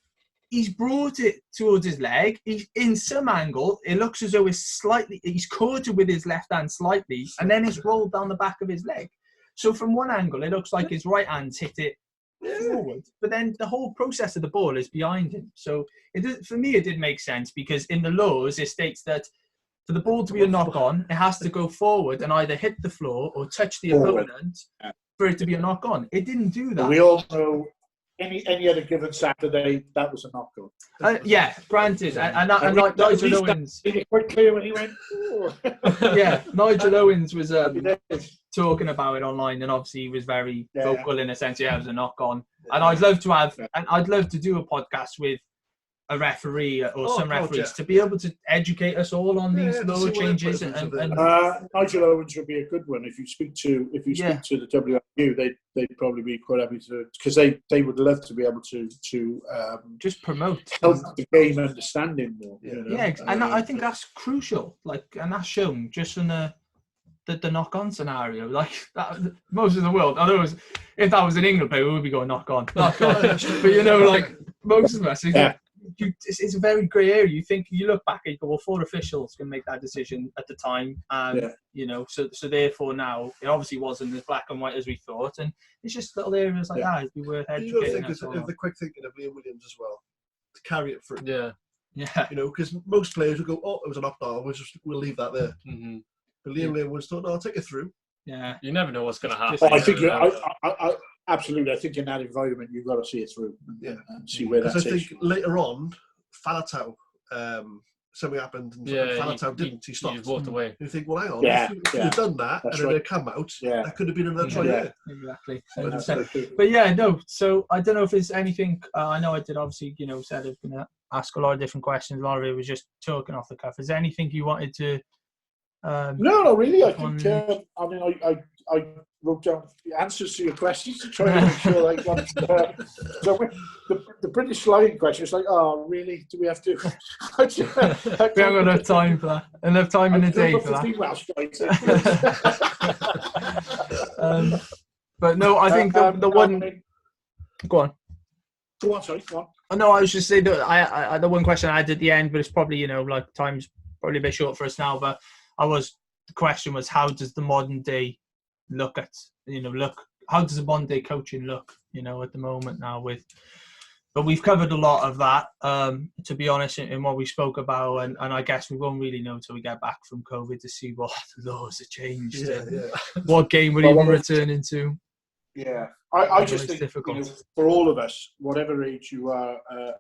he's brought it towards his leg. He's in some angle. It looks as though he's caught it with his left hand slightly, and then it's rolled down the back of his leg. So from one angle, it looks like his right hand's hit it forward, but then the whole process of the ball is behind him. So for me, it did make sense, because in the laws, it states that for the ball to be a knock-on, it has to go forward and either hit the floor or touch the opponent for it to be a knock-on. It didn't do that. We all know any other given Saturday, that was a knock-on. Granted. And Nigel Owens. He was quite clear when he went. Nigel Owens was talking about it online, and obviously he was very vocal in a sense. It was a knock-on. And I'd love to do a podcast with a referee or some referees to be able to educate us all on these law changes. And Nigel Owens would be a good one. If you speak to the WRU, they'd probably be quite happy to, because they would love to be able to just promote, help the game understanding more. And I think that's crucial. And that's shown just from the knock-on scenario. Like that, most of the world, otherwise, if that was an England player, we would be going knock-on. But most of us. It's a very grey area. You look back and you go, well, 4 officials can make that decision at the time, and so therefore now it obviously wasn't as black and white as we thought, and it's just little areas like that. It'd be worth educating. You don't think of the quick thinking of Liam Williams as well to carry it through. Yeah. Because most players would go, oh, it was a knockdown. We'll leave that there. Mm-hmm. But Liam Williams thought, no, I'll take it through. Yeah. You never know what's going to happen. I think absolutely. I think in that environment, you've got to see it through and see where that takes you. I think later on, Falatau, something happened and Falatau didn't. He stopped. He walked away. You think, well, hang on, if you'd have done that and then they'd come out, that could have been another try there. Exactly. But so I don't know if there's anything, I know I did obviously, said I was going to ask a lot of different questions. A lot of it was just talking off the cuff. Is there anything you wanted to... No, really. I think, I wrote down the answers to your questions to try to make sure I got the British flying question. It's like, oh, really? Do we have to? We haven't got enough time for that. Enough time in the day for that. But no, I think the one... Go on. Go on, sorry. Go on. No, I was just saying that the one question I had at the end, but it's probably, time's probably a bit short for us now, but the question was, how does the modern day look at, how does the modern day coaching look, at the moment now but we've covered a lot of that, to be honest, in what we spoke about, and I guess we won't really know until we get back from COVID to see what laws have changed, what game we'll even return into. Yeah, I just think, for all of us, whatever age you are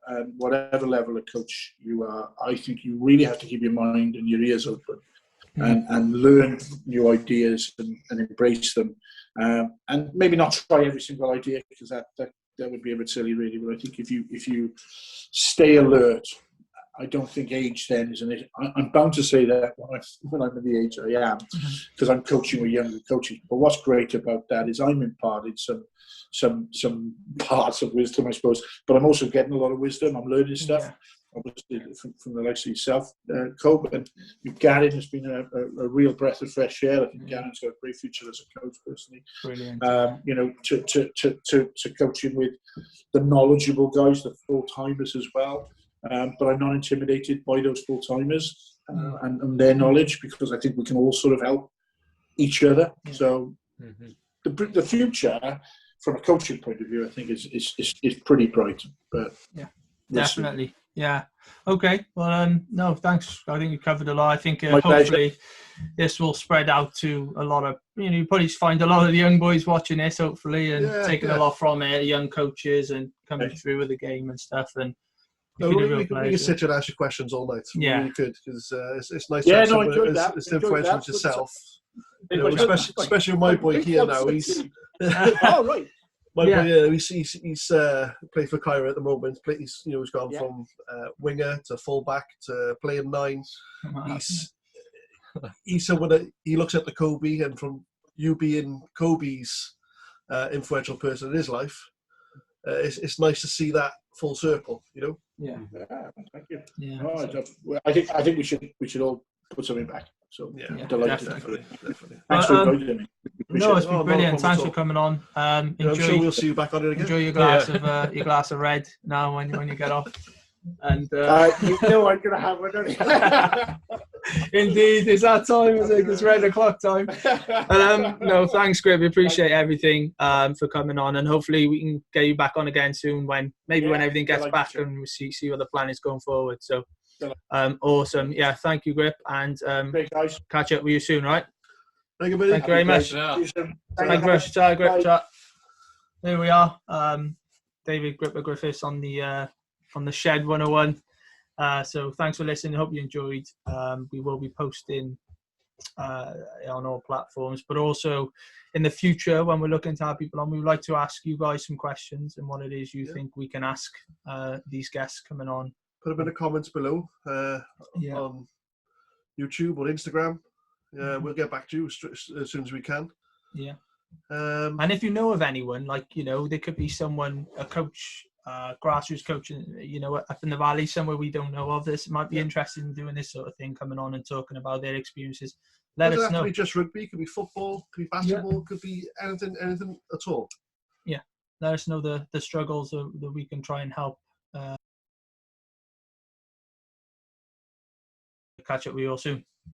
and whatever level of coach you are, I think you really have to keep your mind and your ears open and learn new ideas and embrace them. And maybe not try every single idea, because that would be a bit silly, really. But I think if you stay alert I don't think age then is an issue. I'm bound to say that when I'm at the age I am, because I'm coaching with younger coaches. But what's great about that is I'm imparting some parts of wisdom, I suppose. But I'm also getting a lot of wisdom. I'm learning stuff, obviously from the likes of yourself, Cope, and Garen has been a real breath of fresh air. I think Garen's got a great future as a coach, personally. Brilliant. You know, to coaching with the knowledgeable guys, the full timers as well. But I'm not intimidated by those full timers and their knowledge, because I think we can all sort of help each other. So the future, from a coaching point of view, I think is pretty bright. But definitely. Yeah. Okay. Well, no, thanks. I think you covered a lot. I think My hopefully pleasure. this will spread out to a lot of, you probably find a lot of the young boys watching this, hopefully, and taking a lot from it, young coaches and coming through with the game and stuff. And we can sit here and ask you questions all night. Yeah. We really could, because it's nice Yeah, to have no, I someone enjoyed that. as influential as yourself. You know, But- especially with my boy here now. He's oh, right. my boy. He's playing for Cairo at the moment. He's gone from winger to fullback to playing 9. He's someone that he looks at the Kobe, and from you being Kobe's influential person in his life, it's nice to see that full circle. Yeah. Thank you. Yeah. Oh, I think we should all put something back. So delighted. definitely. Thanks for inviting me. No, it's it. been brilliant. Thanks for coming on. I'm sure we'll see you back on it again. Enjoy your glass of red now when you get off. And you know I'm gonna have one. Don't you? Indeed, it's that time. It's 8:00 time. And, no, thanks, Griff. We appreciate everything for coming on, and hopefully we can get you back on again soon when everything gets back and we see what the plan is going forward. So, awesome. Yeah, thank you, Griff, and Great, guys. catch up with you soon, right? Thank you, buddy. Thank you very much. Yeah. Thank you very much. Chat, Griff. Chat. Here we are. David Griffiths on the Shed 101. So thanks for listening. I hope you enjoyed. We will be posting on all platforms, but also in the future when we're looking to have people on, we would like to ask you guys some questions and what it is you think we can ask these guests coming on. Put them in the comments below on YouTube or Instagram. We'll get back to you as soon as we can. Yeah. And if you know of anyone, there could be someone, a coach, grassroots coach, up in the valley somewhere we don't know of. This might be interested in doing this sort of thing, coming on and talking about their experiences. Let us know. It doesn't have to be just rugby. It could be football. Could be basketball. Could be anything at all. Yeah. Let us know the struggles that we can try and help. Catch up with you all soon.